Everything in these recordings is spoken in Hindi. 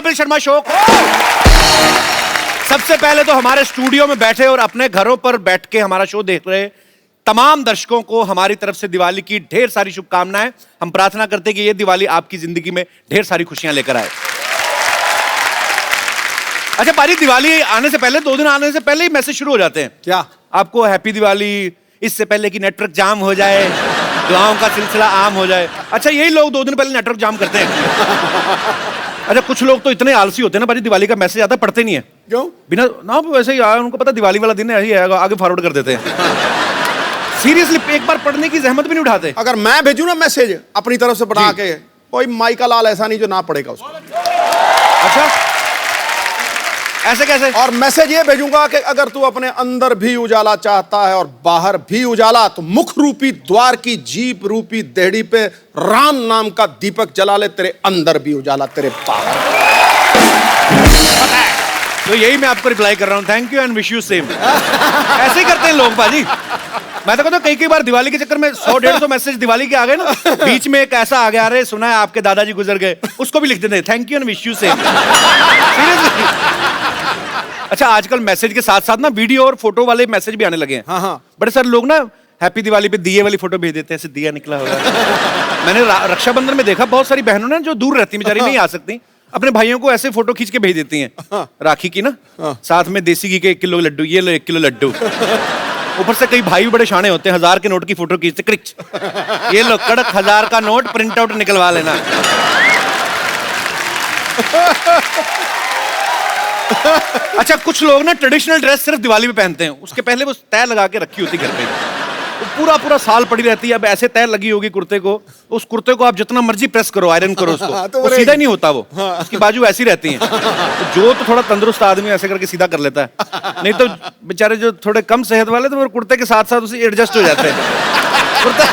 कपिल शर्मा शो को। सबसे पहले तो हमारे स्टूडियो में बैठे और अपने घरों पर बैठ के हमारा शो देख रहे तमाम दर्शकों को हमारी तरफ से दिवाली की ढेर सारी शुभकामनाएं। हम प्रार्थना करते हैं कि ये दिवाली आपकी जिंदगी में ढेर सारी खुशियां लेकर आए। अच्छा पारी, दिवाली आने से पहले 2 दिन आने से पहले ही मैसेज शुरू हो जाते हैं। क्या? आपको हैप्पी दिवाली, इससे पहले कि नेटवर्क जाम हो जाए, दुआओं का सिलसिला आम हो जाए। अच्छा यही लोग 2 दिन पहले नेटवर्क जाम करते हैं। अच्छा कुछ लोग तो इतने आलसी होते हैं ना भाई, दिवाली का मैसेज आता है पढ़ते नहीं है। क्यों? बिना ना वैसे ही उनको पता दिवाली वाला दिन है, यही आएगा, आगे फॉरवर्ड कर देते हैं। सीरियसली एक बार पढ़ने की जहमत भी नहीं उठाते। अगर मैं भेजूं ना मैसेज अपनी तरफ से पढ़ा के, कोई माई का लाल ऐसा नहीं जो ना पढ़ेगा उसको। अच्छा ऐसे कैसे? और मैसेज ये भेजूंगा कि अगर तू अपने अंदर भी उजाला चाहता है और बाहर भी उजाला, तो मुख रूपी द्वार की जीप रूपी देहड़ी पे राम नाम का दीपक जला ले, तेरे अंदर भी उजाला तेरे बाहर। तो यही मैं आपको रिप्लाई कर रहा हूं, thank you and wish you same. ऐसे ही करते हैं लोग बाजी। मैं तो कहता हूं कई बार दिवाली के चक्कर में 100-150 मैसेज दिवाली के आ गए ना, बीच में एक ऐसा आ गया, अरे सुना है आपके दादाजी गुजर गए, उसको भी लिख देते हैं thank you and wish you same. Seriously. अच्छा आजकल मैसेज के साथ साथ ना वीडियो और फोटो वाले मैसेज भी आने लगे हैं। हाँ। बड़े सारे लोग ना हैप्पी दिवाली पे दिए वाली फोटो भेज देते हैं, ऐसे दिया निकला होगा। मैंने रक्षाबंधन में देखा बहुत सारी बहनों ने जो दूर रहती बेचारी नहीं आ सकती, अपने भाइयों को ऐसे फोटो खींच के भेज देती हैं राखी की ना, साथ में देसी घी के 1 किलो लड्डू, ये लो 1 किलो लड्डू। ऊपर से कई भाई बड़े शाणे होते हैं, 1000 के नोट की फोटो खींचते, क्रिच ये लो कड़क 1000 का नोट, प्रिंट आउट निकलवा लेना। अच्छा कुछ लोग ना ट्रेडिशनल ड्रेस सिर्फ दिवाली में पहनते हैं, उसके पहले वो तय लगा के रखी होती घर पे, तो पूरा साल पड़ी रहती है। अब ऐसे तय लगी होगी कुर्ते को, उस कुर्ते को आप जितना मर्जी प्रेस करो, आयरन करो उसको, तो वो सीधा नहीं होता, वो उसकी बाजू ऐसी रहती हैं। तो जो तो थोड़ा तंदुरुस्त आदमी ऐसे करके सीधा कर लेता है, नहीं तो बेचारे जो थोड़े कम सेहत वाले तो वो कुर्ते के साथ साथ उसे एडजस्ट हो जाते हैं। कुर्ता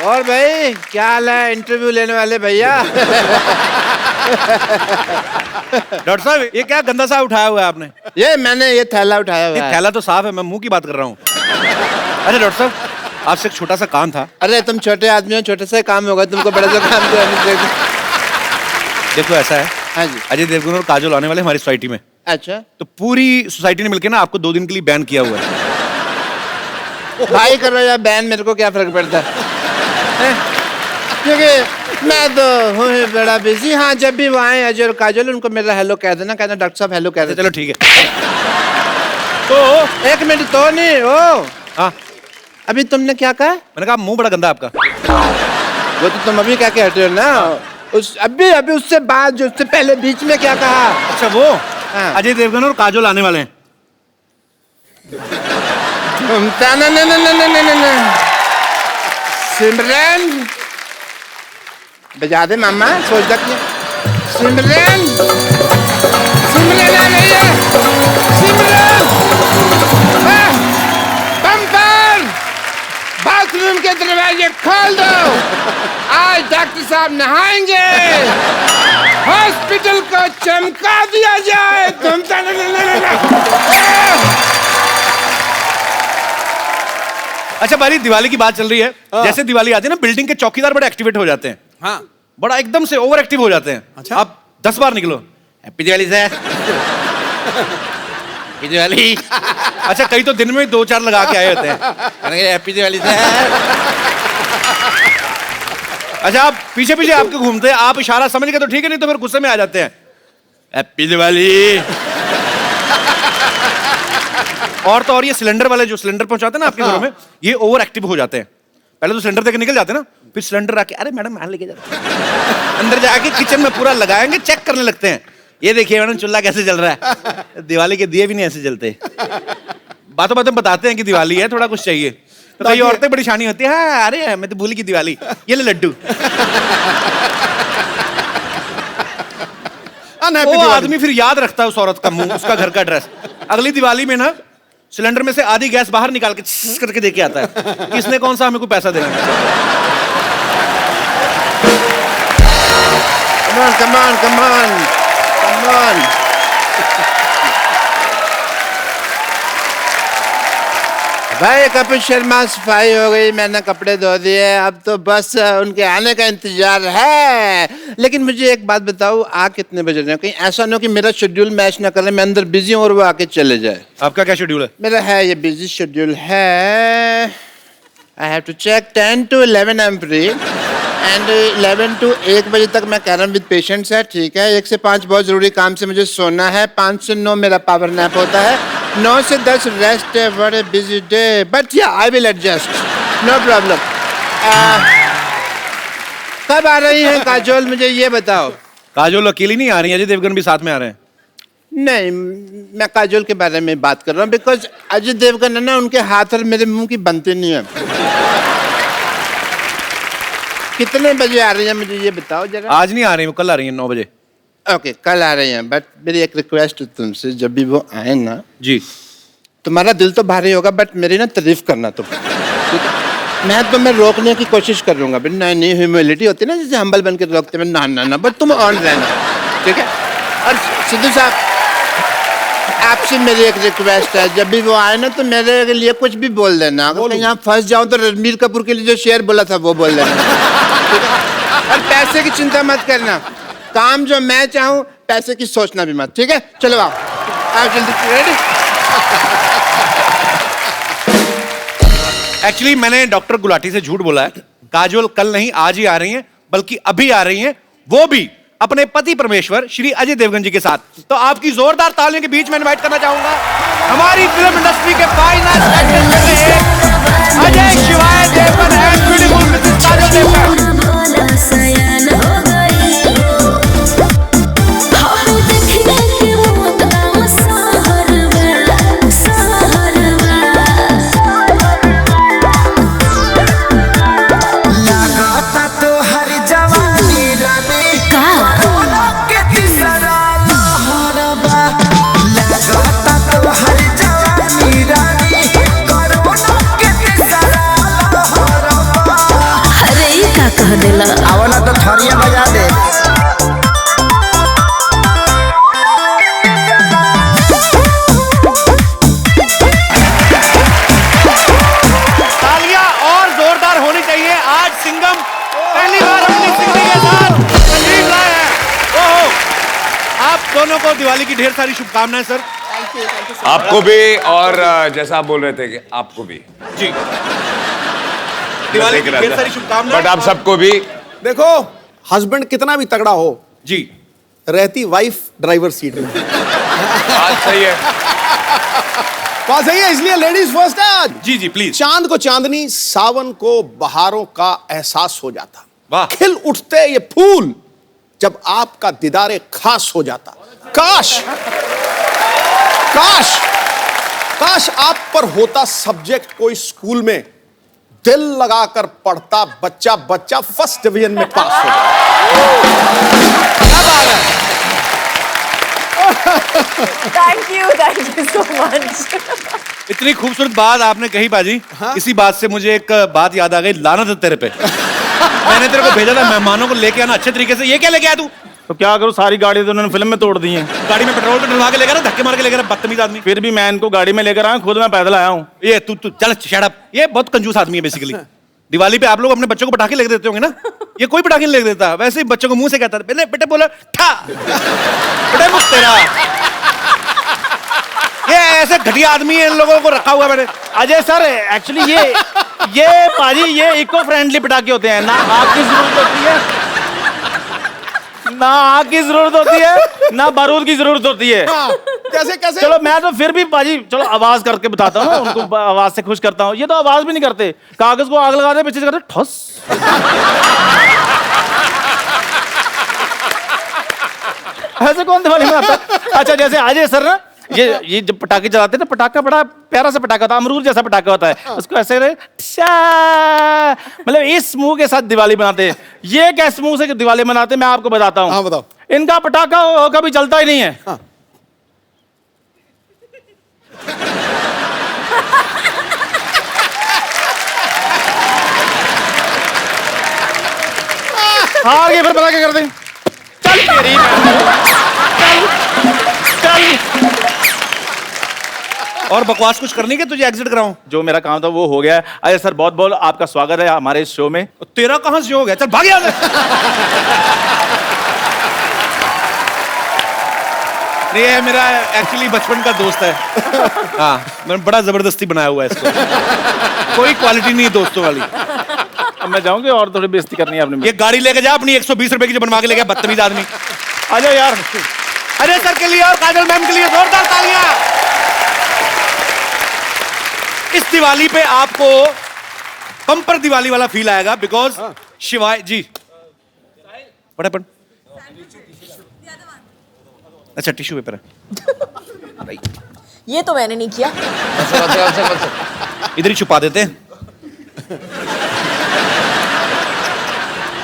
और भाई क्या हाल है इंटरव्यू लेने वाले भैया? डॉक्टर साहब ये क्या गंदा सा उठाया हुआ है आपने? ये मैंने ये थैला उठाया हुआ है। थैला तो साफ है, मैं मुंह की बात कर रहा हूँ। अरे डॉक्टर साहब आपसे एक छोटा सा काम था। अरे तुम छोटे आदमी हो, छोटे सा काम होगा, तुमको बड़ा सा काम तो देखो ऐसा है, हाँ जी। अजय देवगन और काजोल आने वाले हमारी सोसाइटी में। अच्छा तो पूरी सोसाइटी ने मिलकर ना आपको 2 दिन के लिए बैन किया हुआ है। भाई कर रहा है बैन, मेरे को क्या फर्क पड़ता है? क्योंकि मैं तो हूँ बड़ा बिजी। हाँ जब भी वो आए अजय और काजोल, उनको मेरा हेलो कह देना, कहना डॉक्टर साहब हेलो कह देना। चलो ठीक है। तो 1 मिनट तो नहीं ओ। हाँ अभी तुमने क्या कहा? मैंने कहा मुंह बड़ा गंदा है आपका। वो तो तुम अभी क्या कह रहे हो ना, उस अभी उससे बाद जो उससे पहले बीच में क्या कहा? अच्छा वो अजय देवगन और काजोल आने वाले हैं। सिमरन बजा दे मामा, सोच तक सिमरन सिमरन आ रही है। सिमरन बम्पर बाथरूम के दरवाजे खोल दो, आज डॉक्टर साहब नहाएंगे, हॉस्पिटल को चमका दिया जाए। तुम अच्छा भाई दिवाली की बात चल रही है, जैसे दिवाली आती है ना बिल्डिंग के चौकीदार बड़े एक्टिवेट हो जाते हैं। हाँ। बड़ा एकदम से ओवर एक्टिव हो जाते हैं। अच्छा? आप 10 बार निकलो happy Diwali sir, happy Diwali. अच्छा कई तो दिन में 2-4 लगा के आए होते हैं हैप्पी दिवाली सर। अच्छा आप पीछे पीछे आपके घूमते हैं, आप इशारा समझ गए तो ठीक है, नहीं तो फिर गुस्से में आ जाते हैं हैप्पी दिवाली। और तो और ये सिलेंडर वाले जो सिलेंडर पहुंचाते हैं ना आपके घरों में, ये ओवर एक्टिव हो जाते हैं। पहले तो सिलेंडर देके निकल जाते हैं ना, फिर सिलेंडर आके अरे मैडम मैं लेके जाता हूं, अंदर जाके किचन में पूरा लगाएंगे, चेक करने लगते हैं, ये देखिए मैडम चूल्हा कैसे जल रहा है। दिवाली के दिए भी नहीं ऐसे जलते। बातों बातों बताते हैं कि दिवाली है, थोड़ा कुछ चाहिए, तो कई औरतें बड़ी शानी होती है, हाँ अरे मैं तो भूल की दिवाली, ये ले लड्डू। वो आदमी फिर याद रखता है उस औरत का मुंह, उसका घर का एड्रेस। अगली दिवाली में ना सिलेंडर में से आधी गैस बाहर निकाल के करके देके आता है, किसने कौन सा हमें कोई पैसा देना। Come on, come on, come on, come on. भाई कपिल शर्मा सफाई हो गई, मैंने कपड़े धो दिए, अब तो बस उनके आने का इंतजार है। लेकिन मुझे एक बात बताओ, आ कितने बज रहे हैं? कहीं ऐसा ना हो कि मेरा शेड्यूल मैच ना करे, मैं अंदर बिजी हूँ और वो आके चले जाए। आपका क्या शेड्यूल है? मेरा है ये बिजी शेड्यूल है। I have to check 10 to 11 I am free and 11 to 1 बजे तक मैं कह रहा हूँ विद पेशेंट्स है, ठीक है। 1 से 5 बहुत जरूरी काम से मुझे सोना है, 5 से 9 मेरा पावर नैप होता है, 9 से 10 रेस्ट है। बड़े busy day, but yeah I will adjust, no problem. कब आ रही हैं काजोल, मुझे ये बताओ? काजोल अकेली नहीं आ रही है, अजय देवगन भी साथ में आ रहे हैं। नहीं, मैं काजोल के बारे में बात कर रहा हूँ, बिकॉज अजय देवगन है ना, उनके हाथ और मेरे मुंह की बनती नहीं है। कितने बजे आ रही हैं मुझे ये बताओ जरा। आज नहीं आ रही, वो कल आ रही है 9 बजे। ओके, कल आ रही हैं, बट मेरी एक रिक्वेस्ट है तुमसे, जब भी वो आए ना जी, तुम्हारा दिल तो भारी होगा बट मेरी ना तारीफ करना तुम, ठीक है? मैं तुम्हें रोकने की कोशिश करूंगा, बट नहीं ह्यूमिलिटी होती है ना, जैसे हम्बल बन के रोकते हैं, ना बट तुम ऑन रहना, ठीक है? और सिद्धू साहब, आपसे मेरी एक रिक्वेस्ट है, जब भी वो आए ना तो मेरे लिए कुछ भी बोल देना। अगर कहीं यहाँ फंस जाऊं तो रणबीर कपूर के लिए जो शेर बोला था वो बोल देना, ठीक है? और पैसे की चिंता मत करना, काम जो मैं चाहूं, पैसे की सोचना भी मत, ठीक है? चलो आओ जल्दी। रेडी? एक्चुअली मैंने डॉक्टर गुलाटी से झूठ बोला है। काजोल कल नहीं आज ही आ रही हैं, बल्कि अभी आ रही हैं, वो भी अपने पति परमेश्वर श्री अजय देवगन जी के साथ। तो आपकी जोरदार तालियों के बीच में इनवाइट करना चाहूंगा हमारी फिल्म इंडस्ट्री के final Ajay Shivaay Devgan and beautiful Mrs Kajol Devgan. आवला तो थरिया बजा दे। तालियां और जोरदार होनी चाहिए। आज सिंघम पहली बार अपनी सिंगिंग के साथ तशरीफ लाए हैं। ओहो, आप दोनों को दिवाली की ढेर सारी शुभकामनाएं सर। आपको भी, और जैसा आप बोल रहे थे कि आपको भी जी, दिवाली की ढेर सारी शुभकामनाएं। बट आप सबको भी। देखो, हस्बैंड कितना भी तगड़ा हो जी, रहती वाइफ ड्राइवर सीट में। बात सही है, बात सही है, इसलिए लेडीज फर्स्ट है आज। जी जी प्लीज। चांद को चांदनी, सावन को बहारों का एहसास हो जाता। वाह। खिल उठते ये फूल जब आपका दीदारे खास हो जाता। काश काश काश आप पर होता सब्जेक्ट कोई स्कूल में, दिल लगाकर पढ़ता बच्चा बच्चा फर्स्ट डिवीजन में पास हो थैंक यू सो मच। इतनी खूबसूरत बात आपने कही बाजी। इसी बात से मुझे एक बात याद आ गई, लानत है तेरे पे। मैंने तेरे को भेजा था मेहमानों को लेके आना अच्छे तरीके से, ये क्या लेके आया तू? तो क्या करूं, सारी गाड़ी तो उन्होंने फिल्म में तोड़ दी है। गाड़ी में पेट्रोल डलवा के लेकर आ, धक्के मार के लेकर आ, बदतमीज आदमी। फिर भी मैं इनको गाड़ी में लेकर आया, खुद मैं पैदल आया हूँ। ये तू तू चल शट अप। ये बहुत कंजूस आदमी है बेसिकली। दिवाली पे आप लोग अपने बच्चों को पटाखे लेके देते होंगे ना, ये कोई पटाखे नहीं लेके देता। वैसे ही बच्चों को मुंह से कहता है, पहले बेटे बोला ठा, बेटे मुझ तेरा। ये ऐसे घटिया आदमी है, इन लोगों को रखा हुआ मैंने। अजय सर, एक्चुअली ये पाजी, ये इको फ्रेंडली पटाखे होते हैं, ना आग की जरूरत होती है, ना आग की जरूरत होती है, ना बारूद की जरूरत होती है। कैसे कैसे? चलो मैं तो फिर भी पाजी, चलो आवाज करके बताता हूँ, उनको आवाज से खुश करता हूँ। ये तो आवाज भी नहीं करते, कागज को आग लगाते पीछे से करते ठोस। ऐसे कौन दिवाली मनाता? अच्छा, जैसे अजय सर ना, ये जब पटाखे चलाते हैं ना, पटाखा बड़ा प्यारा सा पटाखा होता है, अमरूद जैसा पटाखा होता है, उसको ऐसे मतलब इस मुंह के साथ दिवाली मनाते हैं। ये कैसे मुंह से दिवाली मनाते हैं मैं आपको बताता हूँ। हाँ बताओ। इनका पटाखा कभी चलता ही नहीं है। हाँ। हार गए, फिर पटाखे कर दें। चल तेरी, चल चल। और बकवास कुछ करनी है तुझे एग्जिट कराऊं? जो मेरा काम था वो हो गया है। अजय सर बहुत बहुत आपका स्वागत है हमारे इस शो में। तेरा कहां से हो गया? चल भाग यहाँ से। नहीं, ये मेरा एक्चुअली बचपन का दोस्त है। हाँ, मैंने बड़ा जबरदस्ती बनाया हुआ है इसको। कोई क्वालिटी नहीं है दोस्तों वाली। अब मैं जाऊंगी और थोड़ी बेइज्जती करनी है आपने। ये गाड़ी लेके जा अपनी 120 रुपए की जो बनवा के लेके, बदतमीज आदमी। आ जाओ यार। अजय सर के लिए और काजल मैम के लिए जोरदार तालियां। इस दिवाली पे आपको बम्पर दिवाली वाला फील आएगा बिकॉज शिवाय जी बड़े पन। अच्छा टिश्यू पेपर है। ये तो मैंने नहीं किया। इधर ही छुपा देते हैं।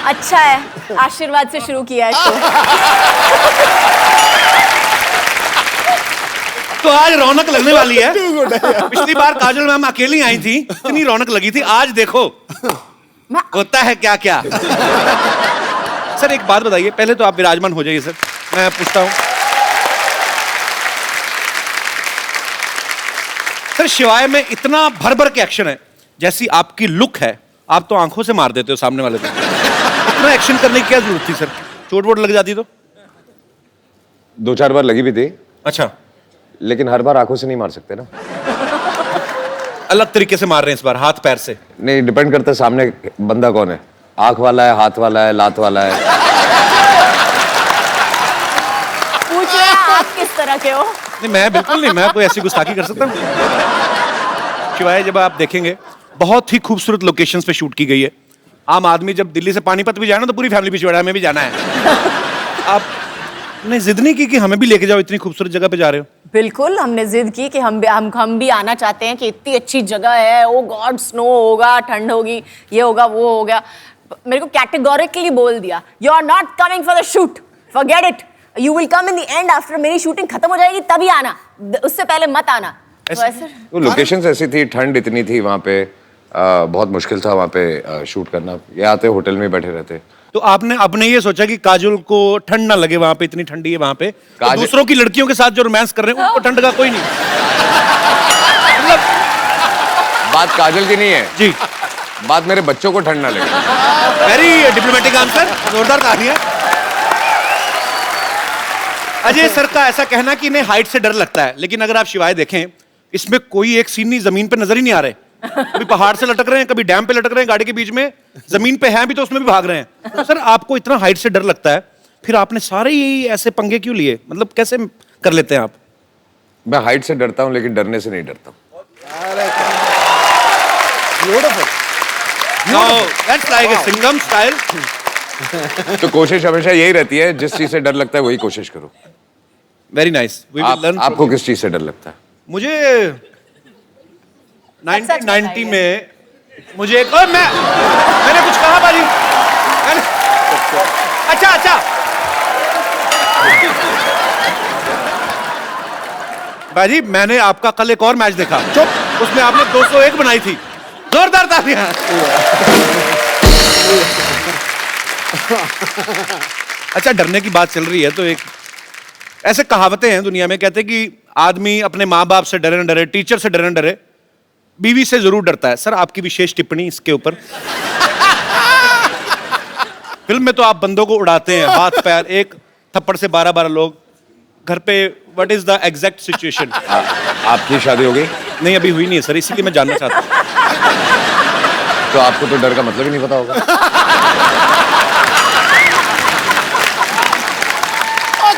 अच्छा है, आशीर्वाद से शुरू किया है शो। तो आज रौनक लगने वाली है। पिछली बार काजल मैम अकेली आई थी, इतनी रौनक लगी थी। आज देखो होता है क्या क्या। सर एक बात बताइए, पहले तो आप विराजमान हो जाइए सर, मैं पूछता हूं। सर शिवाय में इतना भर भर के एक्शन है, जैसी आपकी लुक है आप तो आंखों से मार देते हो सामने वाले को। इतना एक्शन करने की क्या जरूरत थी सर? चोट वोट लग जाती तो? 2-4 बार लगी भी थी, अच्छा, लेकिन हर बार आंखों से नहीं मार सकते ना। अलग तरीके से मार रहे हैं इस बार, हाथ पैर से। नहीं, डिपेंड करता है सामने बंदा कौन है। आंख वाला है, हाथ वाला है, लात वाला है। पूछ रहे हैं आप किस तरह के हो? नहीं मैं बिल्कुल नहीं, मैं कोई ऐसी गुस्ताखी कर सकता हूँ? शिवाय जब आप देखेंगे बहुत ही खूबसूरत लोकेशंस पे शूट की गई है। आम आदमी जब दिल्ली से पानीपत भी जाए ना तो पूरी फैमिली पिछवाड़ा में भी जाना है। आपने जिद नहीं की कि हमें भी लेके जाओ, इतनी खूबसूरत जगह पे जा रहे हो? बिल्कुल, हमने जिद की कि हम भी आना चाहते हैं कि इतनी अच्छी जगह है। ओ गॉड, स्नो होगा, ठंड होगी, ये होगा, वो होगा। मेरे को कैटेगोरिकली बोल दिया, you are not coming for the shoot, forget it, you will come in the end after मेरी शूटिंग खत्म हो जाएगी तभी आना, उससे पहले मत आना। तो ऐसे वो लोकेशंस ऐसी थी, ठंड इतनी थी वहाँ पे, बहुत मुश्किल था वहाँ पे शूट करना। ये आते होटल में बैठे रहते। तो आपने अपने ये सोचा कि काजल को ठंड ना लगे, वहां पे इतनी ठंडी है वहां पे, तो दूसरों की लड़कियों के साथ जो रोमांस कर रहे हैं उनको ठंड का कोई नहीं। मतलब बात काजल की नहीं है जी, बात मेरे बच्चों को ठंड ना लगे। वेरी डिप्लोमेटिक आंसर, जोरदार कहानी है। अजय सर का ऐसा कहना कि इन्हें हाइट से डर लगता है, लेकिन अगर आप शिवाय देखें इसमें कोई एक सीन नहीं जमीन पे नजर ही नहीं आ रहे। कभी पहाड़ से लटक रहे हैं, कभी डैम पे लटक रहे हैं, गाड़ी के बीच में जमीन पे हैं भी तो उसमें भी भाग रहे हैं। तो सर आपको इतना हाइट से डर लगता है, फिर आपने सारे यही ऐसे पंगे क्यों लिए? मतलब कैसे कर लेते हैं आप? मैं हाइट से डरता हूँ लेकिन डरने से नहीं डरता हूँ। That's like a Singham style. तो कोशिश हमेशा यही रहती है, जिस चीज से डर लगता है वही कोशिश करो। Very nice. आपको किस चीज से डर लगता है? मुझे 1990 में मुझे एक मैंने कुछ कहा बाजी? अच्छा बाजी, मैंने आपका कल एक और मैच देखा, चुप, उसमें आपने 201 बनाई थी। जोरदार तालियां। अच्छा, डरने की बात चल रही है तो एक ऐसे कहावतें हैं दुनिया में, कहते हैं कि आदमी अपने माँ बाप से डरे न डरे, टीचर से डरे न डरे, बीवी से जरूर डरता है। सर आपकी विशेष टिप्पणी इसके ऊपर। फिल्म में तो आप बंदों को उड़ाते हैं, हाथ पैर, एक थप्पड़ से 12-12 लोग। घर पे what is the exact situation? आपकी शादी हो गई? नहीं अभी हुई नहीं है सर, इसीलिए मैं जानना चाहता हूँ। तो आपको तो डर का मतलब ही नहीं पता होगा।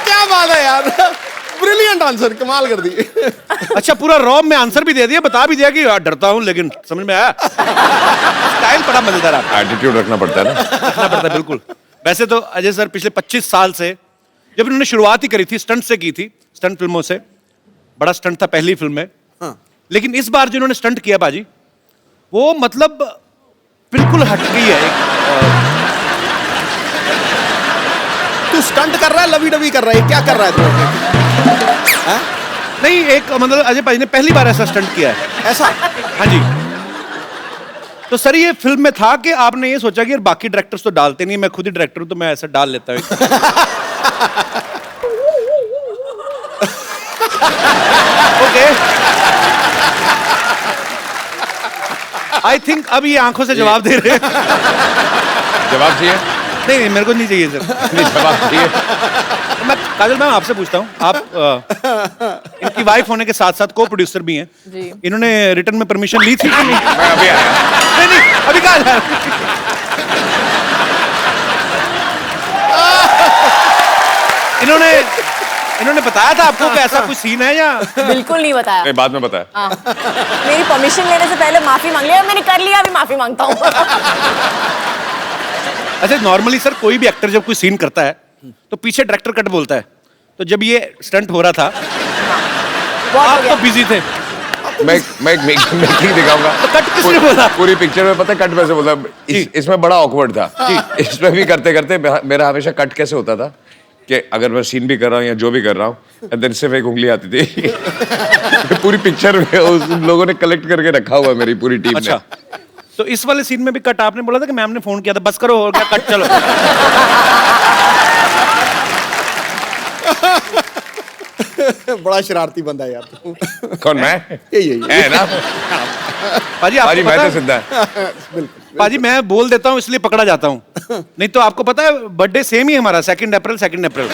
क्या बात है यार, ब्रिलियंट आंसर, कमाल कर दी। अच्छा, पूरा रॉब में आंसर भी दे दिया, बता भी दिया कि डरता हूं, लेकिन समझ में आया। स्टाइल बड़ा मजेदार है। एटीट्यूड रखना पड़ता है ना। रखना पड़ता है बिल्कुल। वैसे तो अजय सर पिछले 25 साल से, जब इन्होंने शुरुआत ही करी थी स्टंट से की थी, स्टंट फिल्मों से, बड़ा स्टंट था पहली फिल्म में। लेकिन इस बार जो इन्होंने स्टंट किया बाजी, वो मतलब बिल्कुल हटके है। तू स्टंट कर रहा है, लवी डवी कर रहा है, क्या कर रहा है तू? नहीं, एक मतलब अजय भाई ने पहली बार ऐसा स्टंट किया है। ऐसा? हाँ जी। तो सर ये फिल्म में था कि आपने ये सोचा कि यार बाकी डायरेक्टर्स तो डालते नहीं, मैं खुद ही डायरेक्टर हूं तो मैं ऐसा डाल लेता हूं। ओके आई थिंक अब ये आंखों से जवाब दे रहे हैं। जवाब चाहिए? नहीं मेरे को नहीं चाहिए सर। नहीं, जवाब चाहिए। मैं काजल मैम आपसे पूछता हूँ, आप इनकी वाइफ होने के साथ साथ को प्रोड्यूसर भी हैं जी। इन्होंने रिटर्न में परमिशन ली थी कि नहीं? मैं अभी आया। नहीं अभी कहा जा इन्होंने बताया था आपको कि ऐसा कोई सीन है या? बिल्कुल नहीं बताया। नहीं, बाद में बताया। हाँ। मेरी परमिशन लेने से पहले माफी मांग लिया, मैंने कर लिया, अभी माफी मांगता हूँ। अच्छा नॉर्मली सर कोई भी एक्टर जब कोई सीन करता है तो पीछे डायरेक्टर कट बोलता है, तो जब ये स्टंट हो रहा था बहुत हो आप गया। तो बिजी थे, मैं ठीक दिखाऊंगा। तो कट किसने बोला? पूरी पिक्चर में पता है कट वैसे बोला। इसमें बड़ा ऑकवर्ड था। इसमें भी करते करते मेरा हमेशा कट कैसे होता था कि अगर मैं सीन भी कर रहा हूँ या जो भी कर रहा हूँ, देन सिर्फ एक उंगली आती थी। पूरी पिक्चर में उन लोगों ने कलेक्ट करके रखा हुआ है मेरी पूरी टीम अच्छा ने। तो इस वाले सीन में भी कट आपने बोला था कि मैम ने फोन किया था बस करो हो गया कट चलो। बड़ा शरारती बंदा है यार तू। कौन मैं? यही है ना? पाजी आपको पाजी मैं पता तो है? सिद्धा है। पाजी मैं बोल देता हूँ इसलिए पकड़ा जाता हूँ, नहीं तो आपको पता है बर्थडे सेम ही है हमारा 2 अप्रैल।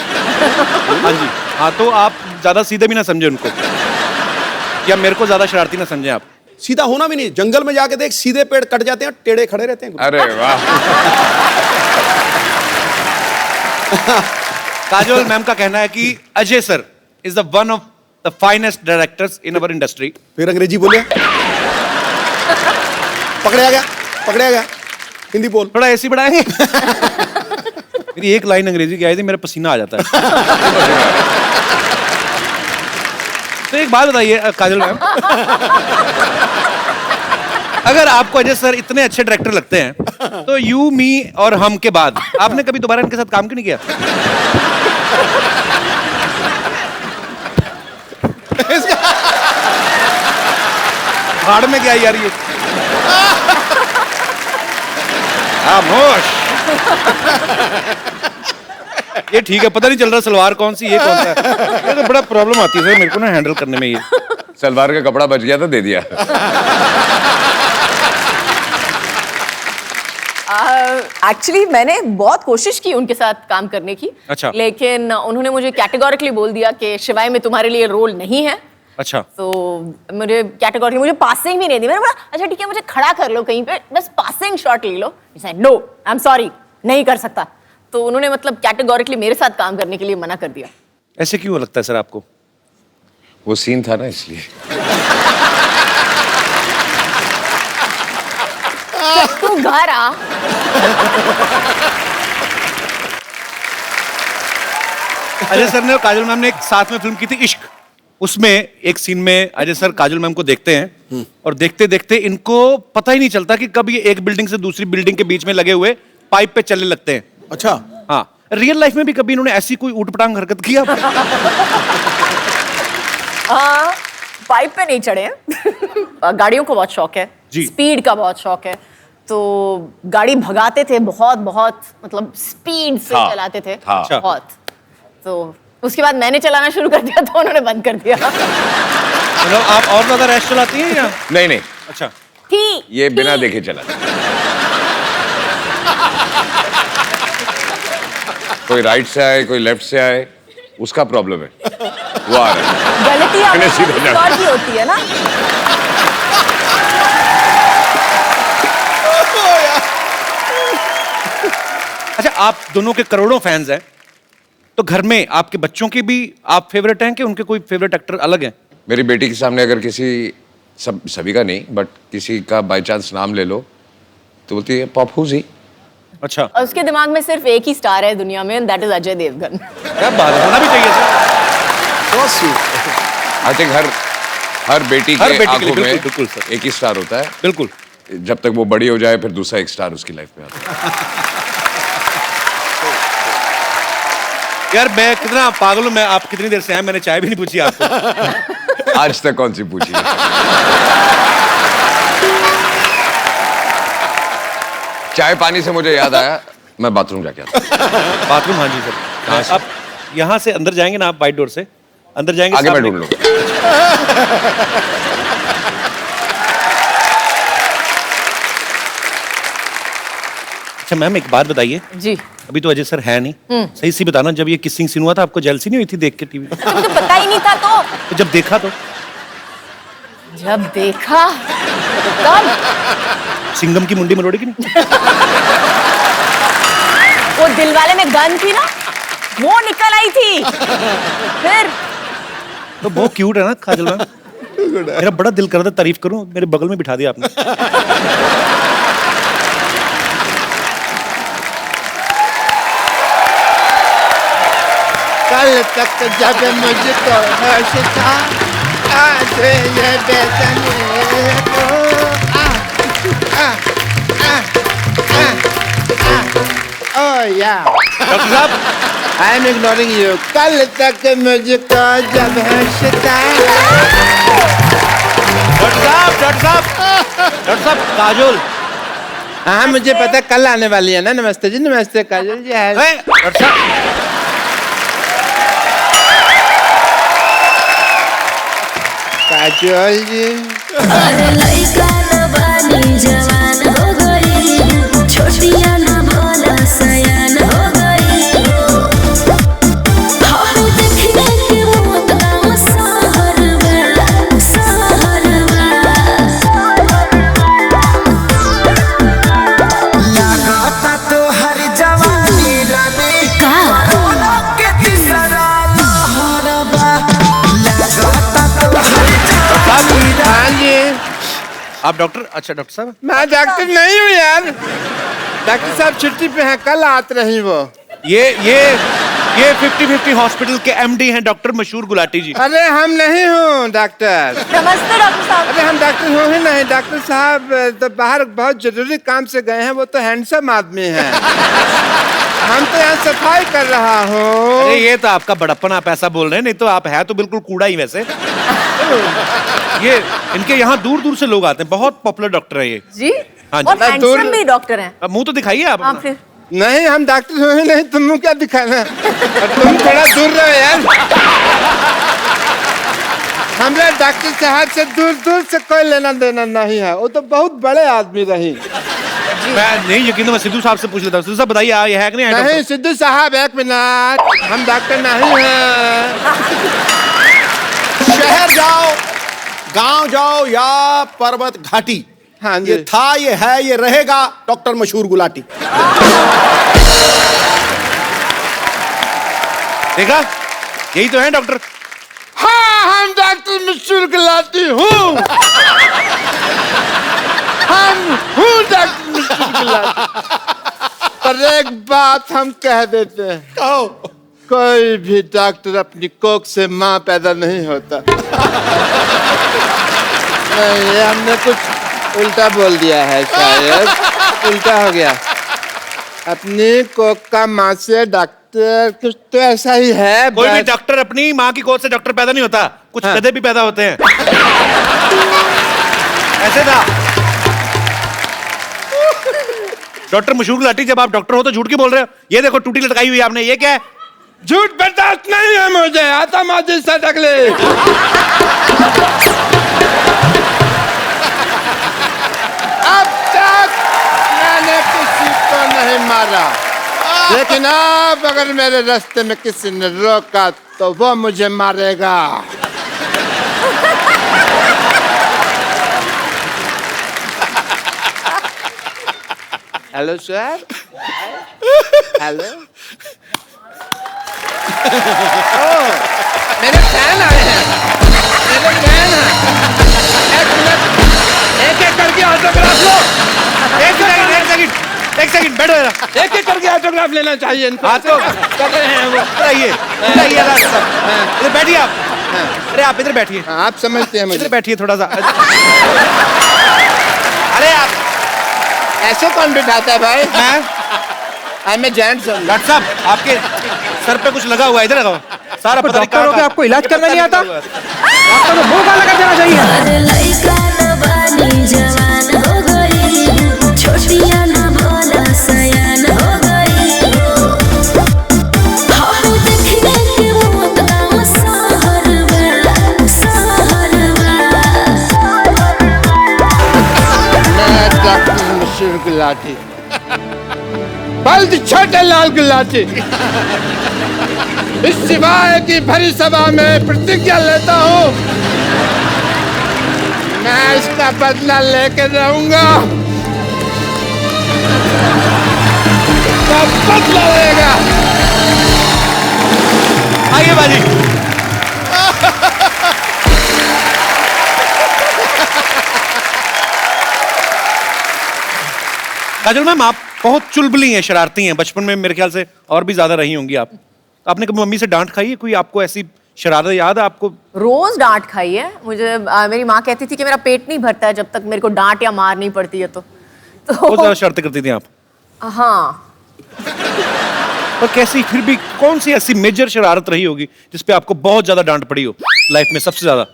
हाँ जी हाँ, तो आप ज्यादा सीधे भी ना समझे उनको, या मेरे को ज्यादा शरारती ना समझे आप। सीधा होना भी नहीं, जंगल में जाके देख सीधे पेड़ कट जाते हैं, टेढ़े खड़े रहते हैं। अरे वाह। काजोल मैम का कहना है कि Ajay sir is the one of the finest directors in our industry. फिर अंग्रेजी बोले, पकड़े आ गया, हिंदी बोल। थोड़ा ऐसी बढ़ाएंगे। मेरी एक लाइन अंग्रेजी की आई थी, मेरा पसीना आ जाता है। तो एक बात बताइए काजल मैम, अगर आपको अजय सर इतने अच्छे डायरेक्टर लगते हैं तो यू मी और हम के बाद आपने कभी दोबारा इनके साथ काम क्यों नहीं किया? भाड़ में क्या यार ये? खामोश। ये ठीक है, पता नहीं चल रहा सलवार कौन सी ये कौन सा है। ये तो बड़ा प्रॉब्लम आती है सर मेरे को ना हैंडल करने में ये। सलवार का कपड़ा बच गया था, दे दिया। एक्चुअली मैंने बहुत कोशिश की उनके साथ काम करने की। अच्छा। लेकिन उन्होंने मुझे कैटेगोरिकली बोल दिया कि शिवाय में तुम्हारे लिए रोल नहीं है। अच्छा तो मुझे कैटेगोरी, मुझे पासिंग भी नहीं दी। मैंने बोला अच्छा ठीक है मुझे खड़ा कर लो कहीं पे, बस पासिंग शॉट ले लो। नो आई एम सॉरी, नहीं कर सकता। तो उन्होंने मतलब कैटेगोरिकली मेरे साथ काम करने के लिए मना कर दिया। ऐसे क्यों लगता है सर आपको? वो सीन था ना इसलिए। तू घर आ। अजय सर ने और काजल मैम ने एक साथ में फिल्म की थी इश्क, उसमें एक सीन में अजय सर काजल मैम को देखते हैं और देखते देखते इनको पता ही नहीं चलता कि कब ये एक बिल्डिंग से दूसरी बिल्डिंग के बीच में लगे हुए पाइप पे चलने लगते हैं। अच्छा हाँ, रियल लाइफ में भी कभी इन्होंने ऐसी कोई ऊटपटांग हरकत की आप? पाइप पे नहीं चढ़े हैं। गाड़ियों को बहुत शौक है जी। स्पीड का बहुत शौक है, तो गाड़ी भगाते थे बहुत बहुत, मतलब स्पीड से हाँ, चलाते थे हाँ। बहुत। तो उसके बाद मैंने चलाना शुरू कर दिया तो उन्होंने बंद कर दिया। मतलब आप और ज्यादा रैश चलाती हैं या? नहीं नहीं, अच्छा ये बिना देखे चला। कोई राइट से आए कोई लेफ्ट से आए, उसका प्रॉब्लम है, वो आ रहा है। गलती मैंने सीधे आपकी जाना। और की होती है ना। अच्छा, आप दोनों के करोड़ों फैंस हैं, तो घर में आपके बच्चों के भी आप फेवरेट हैं कि उनके कोई फेवरेट एक्टर अलग हैं? मेरी बेटी के सामने अगर किसी सभी का नहीं बट किसी का बाय चांस नाम ले लो तो बोलती है पप्पू जी। अच्छा, और उसके दिमाग में सिर्फ एक ही स्टार है दुनिया में, दैट इज अजय देवगन। क्या बात है, होना भी चाहिए sir. so sweet। I think हर बेटी हर के बेटी के लिए, आंखों में बिल्कुल सर। एक ही स्टार होता है। बिल्कुल। जब तक वो बड़ी हो जाए फिर दूसरा एक स्टार उसकी लाइफ में आता है। यार मैं कितना पागल हूं, मैं आप कितनी देर से आए, मैंने चाय भी नहीं पूछी आपको। आज तक कौन सी पूछी है? चाय पानी से मुझे याद आया, मैं बाथरूम जाके आता हूं। बाथरूम? हाँ जी सर। आप यहाँ से अंदर जाएंगे ना, आप वाइट डोर से अंदर जाएंगे, आगे मैं सामने- ढूंढ लूंगा। अच्छा मैम एक बात बताइए, जी अभी तो अजय सर है नहीं, सही सी बताना, जब ये किसिंग सीन हुआ था आपको जेलसी नहीं हुई थी देख के टीवी पे? तो मुझे पता ही नहीं था तो जब देखा तो जब देखा तब सिंघम की मुंडी मरोड़ी की नहीं? वो दिलवाले में गन थी ना, वो निकल आई थी फिर। तो बहुत क्यूट है ना काजल मैम, मेरा बड़ा दिल कर रहा था तारीफ करूं, मेरे बगल में बिठा दिया आपने। कल तक जब मुझको होश था, आज ये बेचैनी को ओह या डॉक्टर साहब, आई एम इग्नोरिंग यू। कल तक मुझको जब होश था। डॉक्टर साहब काजोल। हाँ मुझे पता कल आने वाली है ना। नमस्ते जी, नमस्ते काजल जी। डॉक्टर साहब काजल जी, अरे लइका न बानी जवान हो गई, छोटिया न भोला सयान हो गई। हर देखने के मौत गाँव सहरवा, सहरवा। लागता तो हर जवानी रानी का के तीसरा लहरबा। लागता तो हर हाँ जी। आप डॉक्टर? अच्छा डॉक्टर साहब, मैं डॉक्टर नहीं हूँ यार, डॉक्टर साहब छुट्टी पे हैं, कल आत रही वो। ये 50-50 हॉस्पिटल के एमडी हैं डॉक्टर मशहूर गुलाटी जी। अरे हम नहीं हूँ डॉक्टर। नमस्ते डॉक्टर साहब। अरे हम डॉक्टर हो ही नहीं, डॉक्टर साहब तो बाहर बहुत जरूरी काम से गए हैं, वो तो हैंडसम आदमी हैं। हम तो यहाँ सफाई कर रहा हूँ। अरे ये तो आपका बड़प्पन, आप ऐसा बोल रहे हैं, नहीं तो आप है तो बिल्कुल कूड़ा ही वैसे। ये इनके यहाँ दूर दूर से लोग आते हैं, बहुत पॉपुलर डॉक्टर है ये। जी हाँ जी। और हैंडसम भी डॉक्टर हैं। अब मुंह तो दिखाइए आप हाँ अपना। फिर नहीं हम डॉक्टर हो ही नहीं, तुम क्या दिखाना। और तुम थोड़ा दूर रहो यार। हमारे डॉक्टर साहब से दूर दूर से कोई लेना देना नहीं है, वो तो बहुत बड़े आदमी रही। मैं नहीं यकीन, मैं सिद्धू साहब से पूछ लेता हूँ। सिद्धू साहब बताइए, ये है कि नहीं? नहीं सिद्धू साहब एक मिनट, हम डॉक्टर नहीं हैं। शहर जाओ, गांव जाओ या पर्वत घाटी, हाँ जी। ये था, ये है, ये रहेगा डॉक्टर मशहूर गुलाटी। देखा, यही तो है डॉक्टर। हाँ हम डॉक्टर मशहूर गुलाटी हूँ। हम हूँ डॉक्टर मशहूर गुलाटी। पर एक बात हम कह देते हैं, कहो। कोई भी डॉक्टर अपनी कोख से माँ पैदा नहीं होता। नहीं ये हमने कुछ उल्टा बोल दिया है, शायद उल्टा हो गया। अपनी कोख का माँ से डॉक्टर, कुछ तो ऐसा ही है। कोई भी बस। डॉक्टर अपनी माँ की गोद से डॉक्टर पैदा नहीं होता, कुछ हाँ। गधे भी पैदा होते हैं। ऐसे था डॉक्टर मशहूर गुलाटी। जब आप डॉक्टर हो तो झूठ क्यों बोल रहे हो? ये देखो टूटी लटकाई हुई आपने, ये क्या है? झूठ बर्दाश्त नहीं है मुझे, आता माजी सटक ले। अब तक मैंने किसी को नहीं मारा, लेकिन अब अगर मेरे रास्ते में किसी ने रोका तो वो मुझे मारेगा। Hello sir. हेलो। मेरे फैन आए हैं, मेरे फैन हैं। एक मिनट, एक एक करके ऑटोग्राफ लो। एक सेकंड बैठो जरा। एक एक करके ऑटोग्राफ लेना चाहिए इनको। हाँ तो कर रहे हैं वो। बताइए बताइए राज साहब। इधर बैठिए आप। अरे आप इधर बैठिए, हाँ, आप समझते हैं इधर मुझे। बैठिए थोड़ा सा। अरे आप ऐसे कौन बिठाता है भाई? मैं जेंट्स हूँ। डॉक्टर साहब, आपके सर पे कुछ लगा हुआ है, इधर लगाओ। सारा पता नहीं डॉक्टर हो के आपको इलाज करना नहीं आता? आपका तो मुंह काला कर देना चाहिए। अरे लइका न बानी जवान हो गई, छोटिया न भोला सयान हो गई। हर देखने के मौत गाँव सहरवा, सहरवा। मैं डॉक्टर मशहूर गुलाटी, बल्द छोटे लाल गुलाटी। इस सिवाय की भरी सभा में प्रतिज्ञा लेता हूँ, मैं इसका बदला लेके रहूंगा। बदला लेगा। आइए बाजी। काजल मैम, आप बहुत चुलबुली हैं, शरारती हैं। बचपन में मेरे ख्याल से और भी ज्यादा रही होंगी आप। आपने कभी मम्मी से डांट खाई है? कोई आपको ऐसी शरारत याद है आपको? रोज डांट खाई है मुझे। मेरी माँ कहती थी कि मेरा पेट नहीं भरता है जब तक मेरे को डांट या मार नहीं पड़ती है तो बहुत ज्यादा शरारतें करती थी आप? हाँ। पर कैसी, फिर भी कौन सी ऐसी मेजर शरारत रही होगी जिसपे आपको बहुत ज्यादा डांट पड़ी हो लाइफ में, सबसे ज्यादा?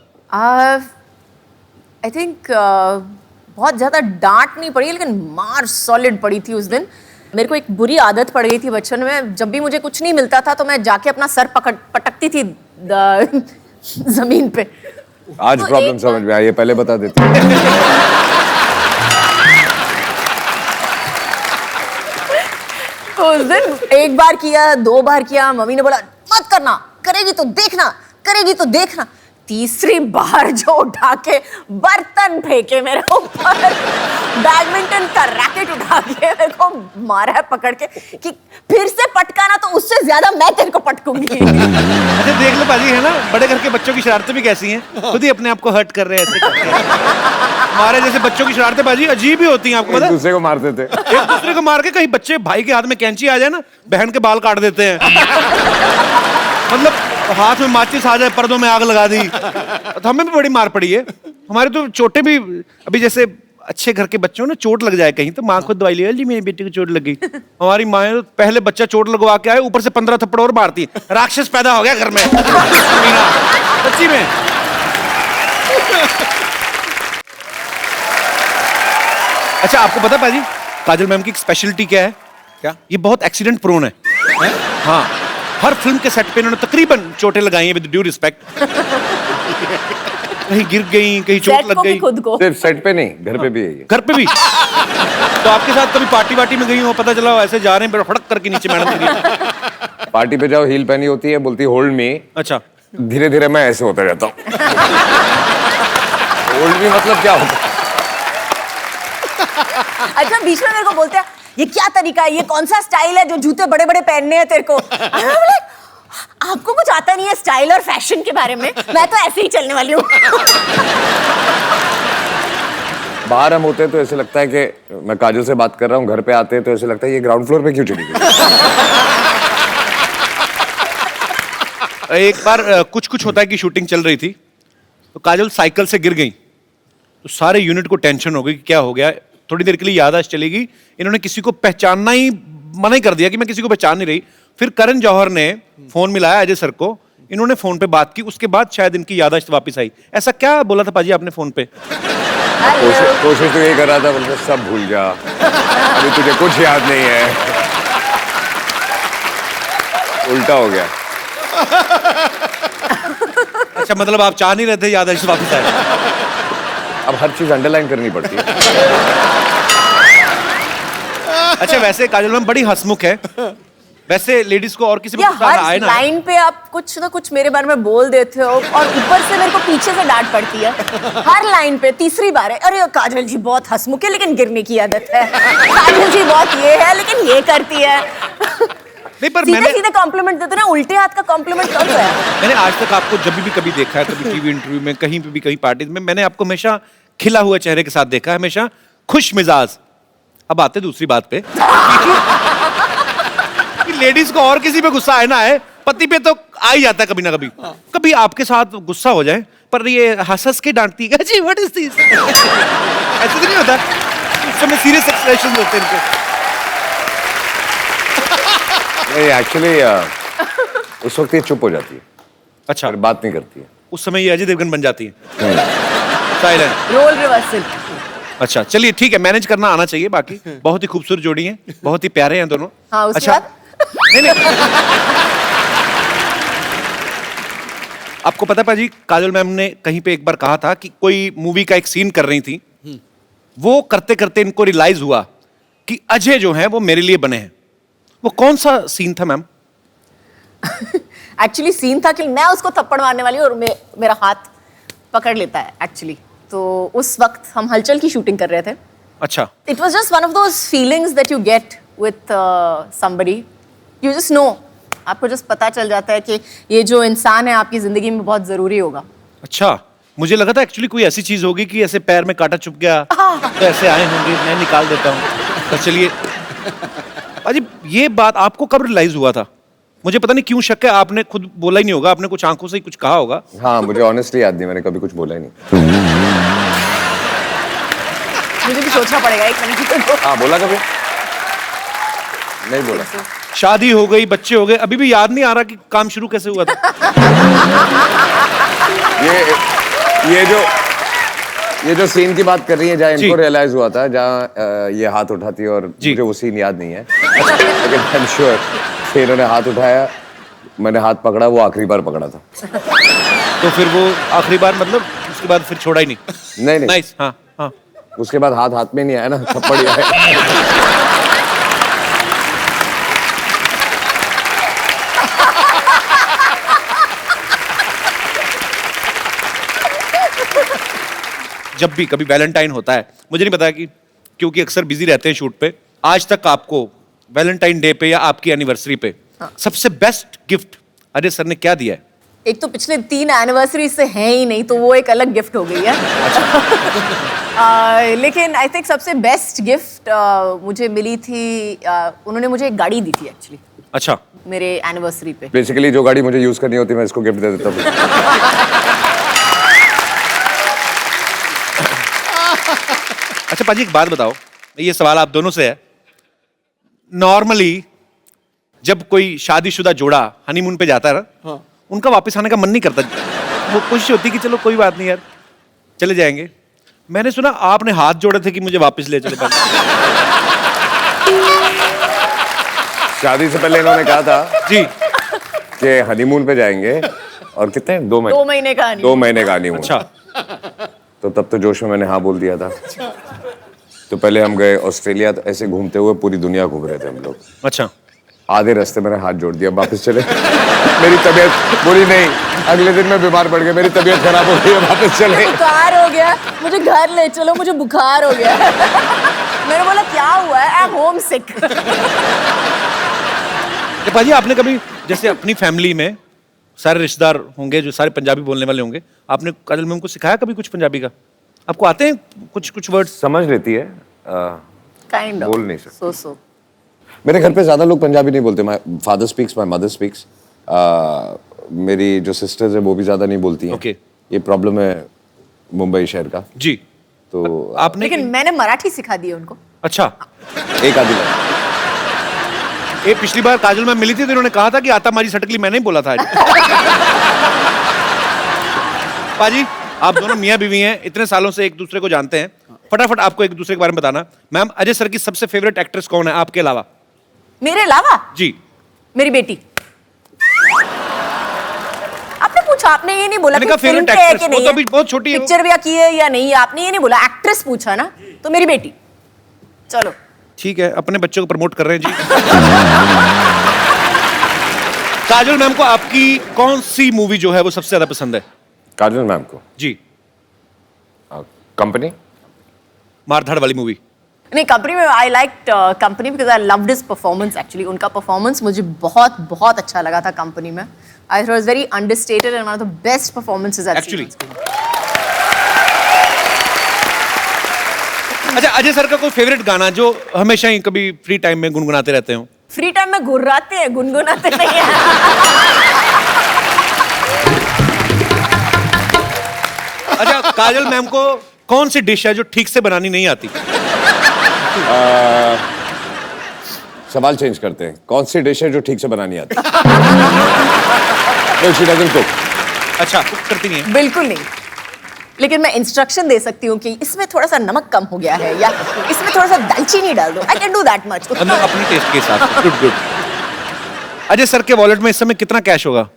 आई थिंक बहुत ज्यादा डांट नहीं पड़ी, लेकिन मार सॉलिड पड़ी थी उस दिन। मेरे को एक बुरी आदत पड़ गई थी बचपन में, जब भी मुझे कुछ नहीं मिलता था तो मैं जाके अपना सर पटकती थी जमीन पे। आज तो प्रॉब्लम समझ में आई है, पहले बता देते। तो उस दिन एक बार किया, 2 बार किया, मम्मी ने बोला मत करना, करेगी तो देखना, करेगी तो देखना। तीसरी बार जो उठा के बर्तन फेंके मेरे ऊपर, बैडमिंटन का रैकेट उठा के मेरे को मारा है पकड़ के कि फिर से पटकाना तो उससे ज्यादा मैं तेरे को पटकूंगी। अच्छा देख लो बाजी, है ना, बड़े घर के बच्चों की शरारतें भी कैसी हैं, खुद ही अपने आप को हर्ट कर रहे हैं, ऐसे करते हैं। हमारे जैसे बच्चों की शरारतें बाजी अजीब ही होती हैं, आपको पता है? दूसरे को मारते थे। एक दूसरे को मार के, कहीं बच्चे भाई के हाथ में कैंची आ जाए ना, बहन के बाल काट देते हैं। मतलब हाथ में माचिस आ जाए, पर्दों में आग लगा दी। तो हमें भी बड़ी मार पड़ी है। हमारे तो चोटें भी, अभी जैसे अच्छे घर के बच्चों ने चोट लग जाए कहीं तो माँ खुद दवाई ले, जी मेरी बेटी को चोट लग गई। हमारी माँ तो पहले बच्चा चोट लगवा के आए, ऊपर से 15 थप्पड़ और मारती है, राक्षस पैदा हो गया घर में। सच्ची में। अच्छा आपको पता पाजी, काजल मैम की एक स्पेशलिटी क्या है? क्या? ये बहुत एक्सीडेंट प्रोन है। हाँ, हर फिल्म के सेट पे इन्होंने तकरीबन चोटें लगाई हैं, विद ड्यू रिस्पेक्ट। कहीं गिर गई, कहीं चोट लग गई। खुद को सिर्फ सेट पे नहीं, घर पे भी है ये। घर पे भी। तो आपके साथ कभी पार्टी वार्टी में गई हो, पता चला ऐसे जा रहे हैं, फड़क करके नीचे मैडम गिरी। पार्टी पे जाओ, हील पहनी होती है, बोलती होल्ड मी। अच्छा, धीरे धीरे मैं ऐसे होता जाता हूँ। होल्ड मी मतलब क्या होता है? अच्छा बीच में मेरे को बोलते हैं ये क्या तरीका है, ये कौन सा स्टाइल है जो जूते बड़े बड़े पहनने हैं तेरे को? आपको कुछ आता नहीं है स्टाइल और फैशन के बारे में, मैं तो ऐसे ही चलने वाली हूँ। बाहर हम होते हैं तो ऐसे लगता है कि मैं काजल से बात कर रहा हूँ, घर पे आते हैं तो ऐसे लगता है ये ग्राउंड फ्लोर पे क्यों चली गई? एक बार कुछ होता है कि शूटिंग चल रही थी तो काजल साइकिल से गिर गई, तो सारे यूनिट को टेंशन हो गई कि क्या हो गया। थोड़ी देर के लिए याददाश्त चली गई, इन्होंने किसी को पहचानना ही मना ही कर दिया कि मैं किसी को पहचान नहीं रही। फिर करण जौहर ने फोन मिलाया अजय सर को, इन्होंने फोन पे बात की, उसके बाद शायद इनकी याददाश्त वापस आई। ऐसा क्या बोला था पाजी आपने फोन पे? कोशिश तो यही कर रहा था, बोलते सब भूल जा, अभी तुझे कुछ याद नहीं है। उल्टा हो गया। अच्छा मतलब आप चाह नहीं रहे थे याददाश्त वापस आए? अब हर चीज अंडरलाइन करनी पड़ती है। अच्छा वैसे काजल मैम बड़ी हंसमुख है, वैसे लेडीज को और किसी को गुस्सा आए हर ना लाइन पे आप कुछ ना कुछ मेरे बारे में बोल देते हो और ऊपर से मेरे को पीछे से डांट पड़ती है हर लाइन पे। तीसरी बार है, अरे काजल जी बहुत हंसमुख है लेकिन गिरने की आदत है, काजल जी बहुत ये है लेकिन ये करती है। नहीं पर सीधे सीधे कॉम्प्लीमेंट देते ना, उल्टे हाथ का कॉम्प्लीमेंट कब है? मैंने आज तक आपको जब भी कभी देखा है, कभी टीवी इंटरव्यू में, कहीं पे भी, कहीं पार्टी में, मैंने आपको हमेशा खिला हुआ चेहरे के साथ देखा है, हमेशा खुश मिजाज। अब आते दूसरी बात पे कि लेडीज को और किसी पे गुस्सा आए ना आए, पति पे तो आ ही जाता है कभी ना कभी। कभी आपके साथ गुस्सा हो जाए पर ये हंस के डांटती है, जी व्हाट इज दिस, ऐसे तो नहीं होता? उस समय सीरियस एक्सप्रेशंस होते हैं इनके। एक्चुअली उस वक्त ये चुप हो जाती है, अच्छा और बात नहीं करती है। उस समय ये अजय देवगन बन जाती है, साइलेंट रोल रिवर्सल। अच्छा चलिए ठीक है, मैनेज करना आना चाहिए। बाकी बहुत ही खूबसूरत जोड़ी है, बहुत ही प्यारे हैं दोनों। हाँ उसके अच्छा बाद नहीं आपको पता पाजी, काजल मैम ने कहीं पे एक बार कहा था कि कोई मूवी का एक सीन कर रही थी, वो करते करते इनको रियलाइज हुआ कि अजय जो है वो मेरे लिए बने हैं। वो कौन सा सीन था मैम? एक्चुअली सीन था कि मैं उसको थप्पड़ मारने वाली हूँ और मेरा हाथ पकड़ लेता है एक्चुअली। तो उस वक्त हम हलचल की शूटिंग कर रहे थे। अच्छा, it was just one of those feelings that you get with somebody, you just know, आपको जस्ट पता चल जाता है कि ये जो इंसान है आपकी जिंदगी में बहुत जरूरी होगा। अच्छा, मुझे लगा था एक्चुअली कोई ऐसी चीज होगी कि ऐसे पैर में कांटा चुभ गया तो ऐसे आए होंगे, मैं निकाल देता हूँ। तो चलिए अजी, ये बात आपको कब रियलाइज हुआ था? मुझे पता नहीं क्यों शक है, आपने खुद बोला ही नहीं होगा, आपने कुछ आंखों से ही कुछ कहा होगा। हाँ, मुझे ऑनेस्टली याद नहीं, मैंने कभी कुछ बोला ही नहीं। मुझे भी सोचना पड़ेगा एक मिनट को। हाँ, बोला कभी नहीं बोला। शादी हो गई, बच्चे हो गए, अभी भी याद नहीं आ रहा कि काम शुरू कैसे हुआ था। ये जो सीन की बात कर रही है, जहाँ इनको रियलाइज हुआ था, जहाँ ये हाथ उठाती है, और मुझे वो सीन याद नहीं है, लेकिन आई एम श्योर कि इन्होंने हाथ उठाया, मैंने हाथ पकड़ा, वो आखिरी बार पकड़ा था। तो फिर वो आखिरी बार मतलब उसके बाद फिर छोड़ा ही नहीं? नहीं। नाइस। हाँ हाँ। उसके बाद हाथ में नहीं आया ना, थप्पड़ ही आया। जब भी कभी वैलेंटाइन होता है, मुझे नहीं पता कि क्योंकि अक्सर बिजी रहते हैं शूट पे, आज तक आपको वैलेंटाइन डे पे या आपकी एनिवर्सरी पे सबसे बेस्ट गिफ्ट अजय सर ने क्या दिया है? एक तो पिछले 3 एनिवर्सरी से है ही नहीं, तो वो एक अलग गिफ्ट हो गई है। लेकिन आई थिंक सबसे बेस्ट गिफ्ट मुझे मिली थी, उन्होंने मुझे एक गाड़ी दी थी एक्चुअली। अच्छा, मेरे एनिवर्सरी पे। बेसिकली जो गाड़ी मुझे यूज करनी होती है, मैं इसको गिफ्ट दे देता हूँ। अच्छा पाजी, एक बात बताओ, ये सवाल आप दोनों से है। नॉर्मली जब कोई शादीशुदा जोड़ा हनीमून पे जाता है ना, उनका वापस आने का मन नहीं करता, वो कोशिश होती कि चलो कोई बात नहीं यार, चले जाएंगे। मैंने सुना आपने हाथ जोड़े थे कि मुझे वापस ले चले। शादी से पहले इन्होंने कहा था जी कि हनीमून पे जाएंगे, और कितने 2 महीने 2 महीने का हनीमून। 2 महीने का हनीमून। अच्छा, तो तब तो जोश में मैंने हाँ बोल दिया था। तो पहले हम गए ऑस्ट्रेलिया, तो ऐसे घूमते हुए पूरी दुनिया घूम रहे थे हम लोग। अच्छा, आधे रास्ते मैंने हाथ जोड़ दिया, वापस चले। मेरी तबीयत बुरी नहीं, अगले दिन मैं बीमार पड़ गया, मेरी तबीयत खराब हो गई, वापस चले। बुखार हो गया, मुझे घर ले चलो, मुझे बुखार हो गया। मैंने बोला क्या हुआ है? आई एम होम सिक। पाजी, आपने कभी जैसे अपनी फैमिली में सारे रिश्तेदार होंगे जो सारे पंजाबी बोलने वाले होंगे, आपने काजल मैम को सिखाया कभी कुछ पंजाबी का? आपको आते हैं कुछ वर्ड्स? समझ लेती है, काइंड ऑफ बोल नहीं सकते। सो मेरे घर पे ज्यादा लोग पंजाबी नहीं बोलते। My father speaks, my mother speaks. मेरी जो सिस्टर्स है वो भी ज्यादा नहीं बोलती हैं। Okay. ये प्रॉब्लम है मुंबई शहर का। जी। तो आपने लेकिन मैंने मराठी सिखा दी है उनको। अच्छा, एक आधी बार। ये पिछली बार काजल मैम मिली थी तो इन्होंने कहा था कि आता मारी सटकली मैंने ही बोला था। पाजी, आप दोनों मियाँ बीवी हैं, इतने सालों से एक दूसरे को जानते हैं, फटाफट आपको एक दूसरे के बारे में बताना। मैम, अजय सर की सबसे फेवरेट एक्ट्रेस कौन है आपके अलावा? मेरे अलावा? जी। मेरी बेटी। आपने पूछा, आपने ये नहीं बोला मैंने कि कहा फिल्म favorite पे है actress, कि वो नहीं तो है, अभी बहुत छोटी है। पिक्चर भी की है या नहीं है, आपने ये नहीं बोला, एक्ट्रेस पूछा ना, तो मेरी बेटी। चलो ठीक है, अपने बच्चों को प्रमोट कर रहे हैं जी। काजल मैम को आपकी कौन सी मूवी जो है वो सबसे ज्यादा पसंद है? काजल मैम को जी। कंपनी, मारधाड़ वाली मूवी? नहीं, कंपनी में I like company because I loved his performance actually. उनका परफॉर्मेंस मुझे बहुत बहुत अच्छा लगा था कंपनी में। I thought was very understated and one of the best performances actually. अच्छा, अजय सर का कोई फेवरेट गाना जो हमेशा ही कभी फ्री टाइम में गुनगुनाते रहते हो? फ्री टाइम में गुर्राते हैं, गुनगुनाते नहीं हैं। अच्छा, काजल मैम को कौन सी डिश है जो ठीक से बनानी नहीं आती? सवाल चेंज करते हैं, कौन सी डिश है जो ठीक से बनानी आती है? No, she doesn't cook. अच्छा, कुक करती नहीं है? बिल्कुल नहीं, लेकिन मैं इंस्ट्रक्शन दे सकती हूँ कि इसमें थोड़ा सा नमक कम हो गया है या इसमें थोड़ा सा दालचीनी डाल दो। I can do that much. मतलब अपने टेस्ट के हिसाब से। Good good. अजय सर के वॉलेट में इस समय कितना कैश होगा?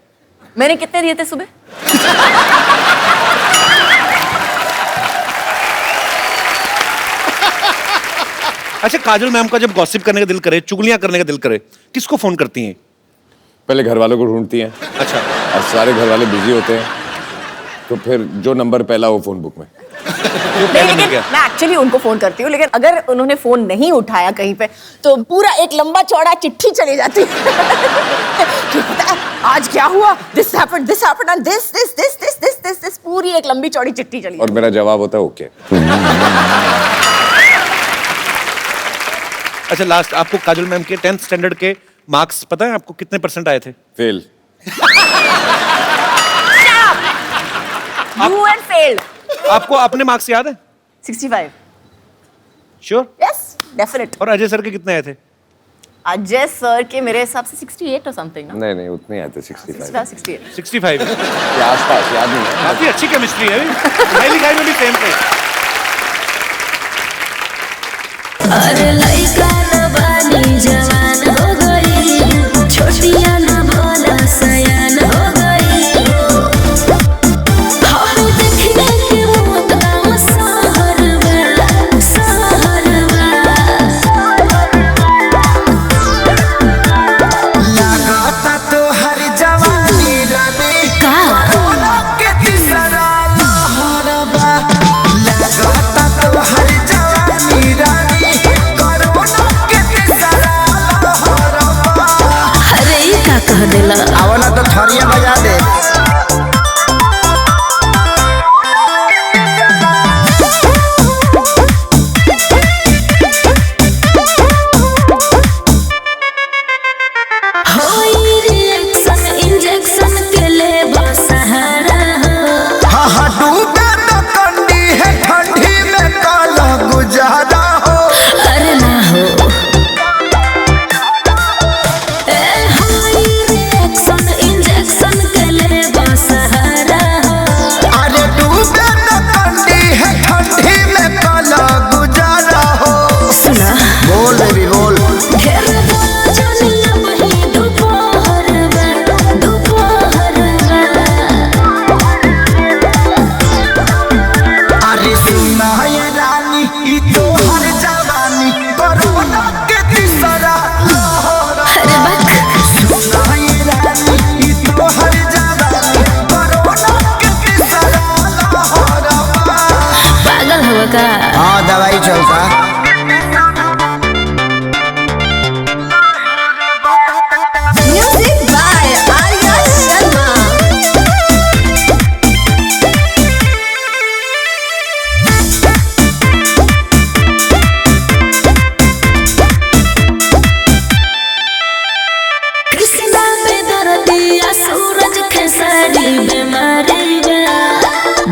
मैंने कितने दिए थे सुबह? अच्छा, काजल मैम का जब गॉसिप करने का दिल करे, चुगलियां करने का दिल करे, किसको फोन करती हैं? पहले घर वालों को ढूंढती हैं, अच्छा, और सारे घर वाले बिजी होते हैं, तो फिर जो नंबर पहला हो फोन बुक में। नहीं, लेकिन मैं एक्चुअली उनको फोन करती हूँ, लेकिन अगर उन्होंने फोन नहीं उठाया कहीं पे तो पूरा एक लंबा चौड़ा चिट्ठी चली जाती है कि पता है आज क्या हुआ, दिस हैपेंड एंड दिस, पूरी एक लंबी चौड़ी चिट्ठी चली और मेरा जवाब होता है ओके। अच्छा, लास्ट आपको काजल मैम के 10th स्टैंडर्ड के मार्क्स पता है आपको कितने % आए थे? फेल। You and failed. आपको अपने मार्क्स याद है? 65. श्योर? Yes, definite. और अजय सर के कितने आए थे? अजय सर के मेरे हिसाब से 68 और समथिंग ना? नहीं उतने आए थे, 65। 68. 65। के आसपास, याद नहीं है। काफी अच्छी केमिस्ट्री है, पढ़ाई लिखाई में भी सेम थे। अरे लइका न बानी जवान हो गई, छोटिया न भोला सयान हो गई। हम देखने के मोत गाँव सहरवा। लागता तो हर जवानी रानी का के तीसरा लहरबा। लागता तो हर जवानी रानी कोरोना के तीसरा लहरबा। अरे ई का कह देला? आवला तो थरिया बजा दे। होई रिएक्शन इंजेक्शन के ले सहारा हो। हाँ डूबे तो कंडी है ठंडी में काला गुजारा हो। अरे ना हो। ए होई रिएक्शन इंजेक्शन के ले सहारा हो। अरे डूबे तो कंडी है ठंडी में काला गुजारा हो। सुना बोल बेबी बोल। ढेर जनिया वही दोपहर में अरे सुना ये रानी ई तो हर जवानी कोरोना के तीसरा लहर। अरे बक सुना ये रानी ई तो हर जवानी कोरोना के तीसरा लहर। पागल हो का? हाँ दवाई चलता। Music by Arya Sharma. Krishna पे दर्दिया सूरज खेसारी बीमारी बा।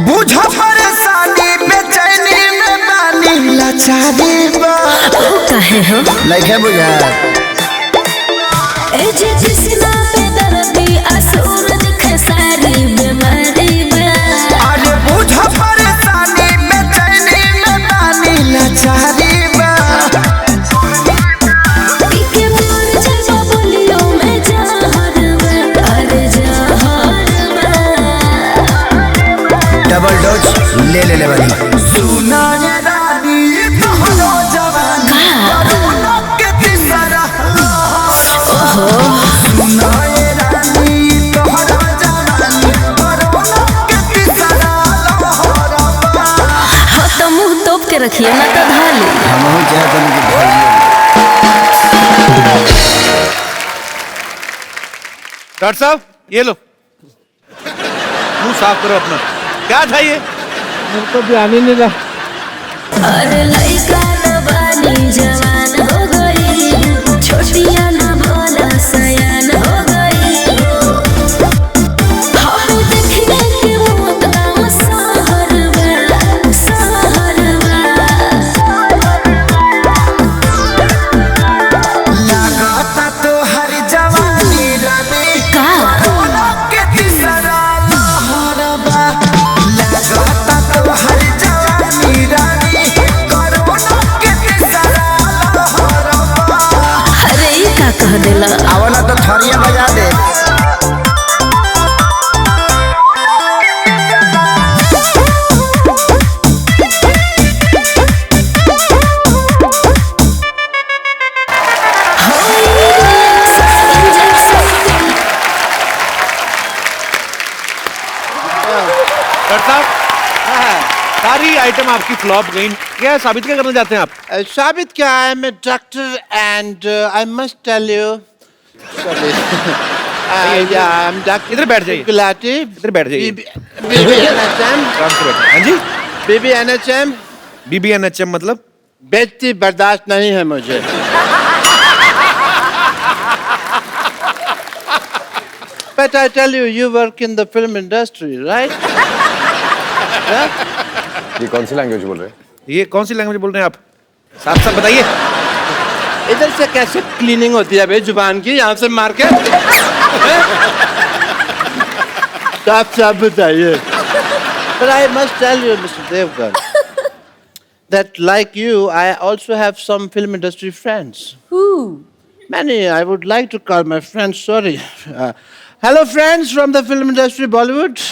बुझ परेशानी बेचैनी में बानी लाचारी बा। ओ काहे हो? लइके बुझा। ए जे कृष्णा पे दर्दिया सूरज खेसारी बीमारी बा। अरे बुझ परेशानी बेचैनी में बानी लाचारी बा। पीके मोर जलवा बोलियो में जहर बा। अरे जहर बा। डबल डोज ले वाली। सुना ये रानी तोहरो जवानी कोरोना के तीसरा लहर। सुना ये रानी तोहरो जवानी कोरोना के तीसरा लहर। हाँ तो मुंह तोप के रखिए ना तो धाली। हम चाहते हैं कि डॉक्टर साहब ये लो, मुंह साफ करो अपना। क्या था ये? मेरे को ध्यान ही नहीं रहा। अरे लइका न बानी जवान हो गई, छोटिया न भोला सयान हो गई। हम देखने के मोत गाँव सहरवा। लागता तो हर जवानी रानी का कोरोना के तीसरा लहरबा। लागता तो हर जवानी रानी कोरोना के तीसरा लहरबा। अरे ई का कह देला? आवला तो थरिया बजा दे। आइटम आपकी फ्लॉप गई, क्या साबित क्या करना चाहते हैं आप? साबित क्या है, मैं doctor and I must tell you, sorry, I am doctor. इधर बैठ जाइए, गुलाटी, इधर बैठ जाइए, BBNHM, आराम से बैठिए। हाँ जी, BBNHM, BBNHM मतलब? बेइज्जती बर्दाश्त नहीं है मुझे। But I tell you, you work in the film industry, right? ये कौन सी लैंग्वेज बोल रहे हैं? ये कौन सी लैंग्वेज बोल रहे हैं आप? साफ साफ बताइए। इधर से कैसे क्लीनिंग होती है भाई जुबान की, यहाँ से मार के? साफ साफ बताइए। But I must tell you, Mr. Devgan, that like you, I also have some film industry friends. Who? Many. I would like to call my friends. Sorry. Hello, friends from the film industry, Bollywood.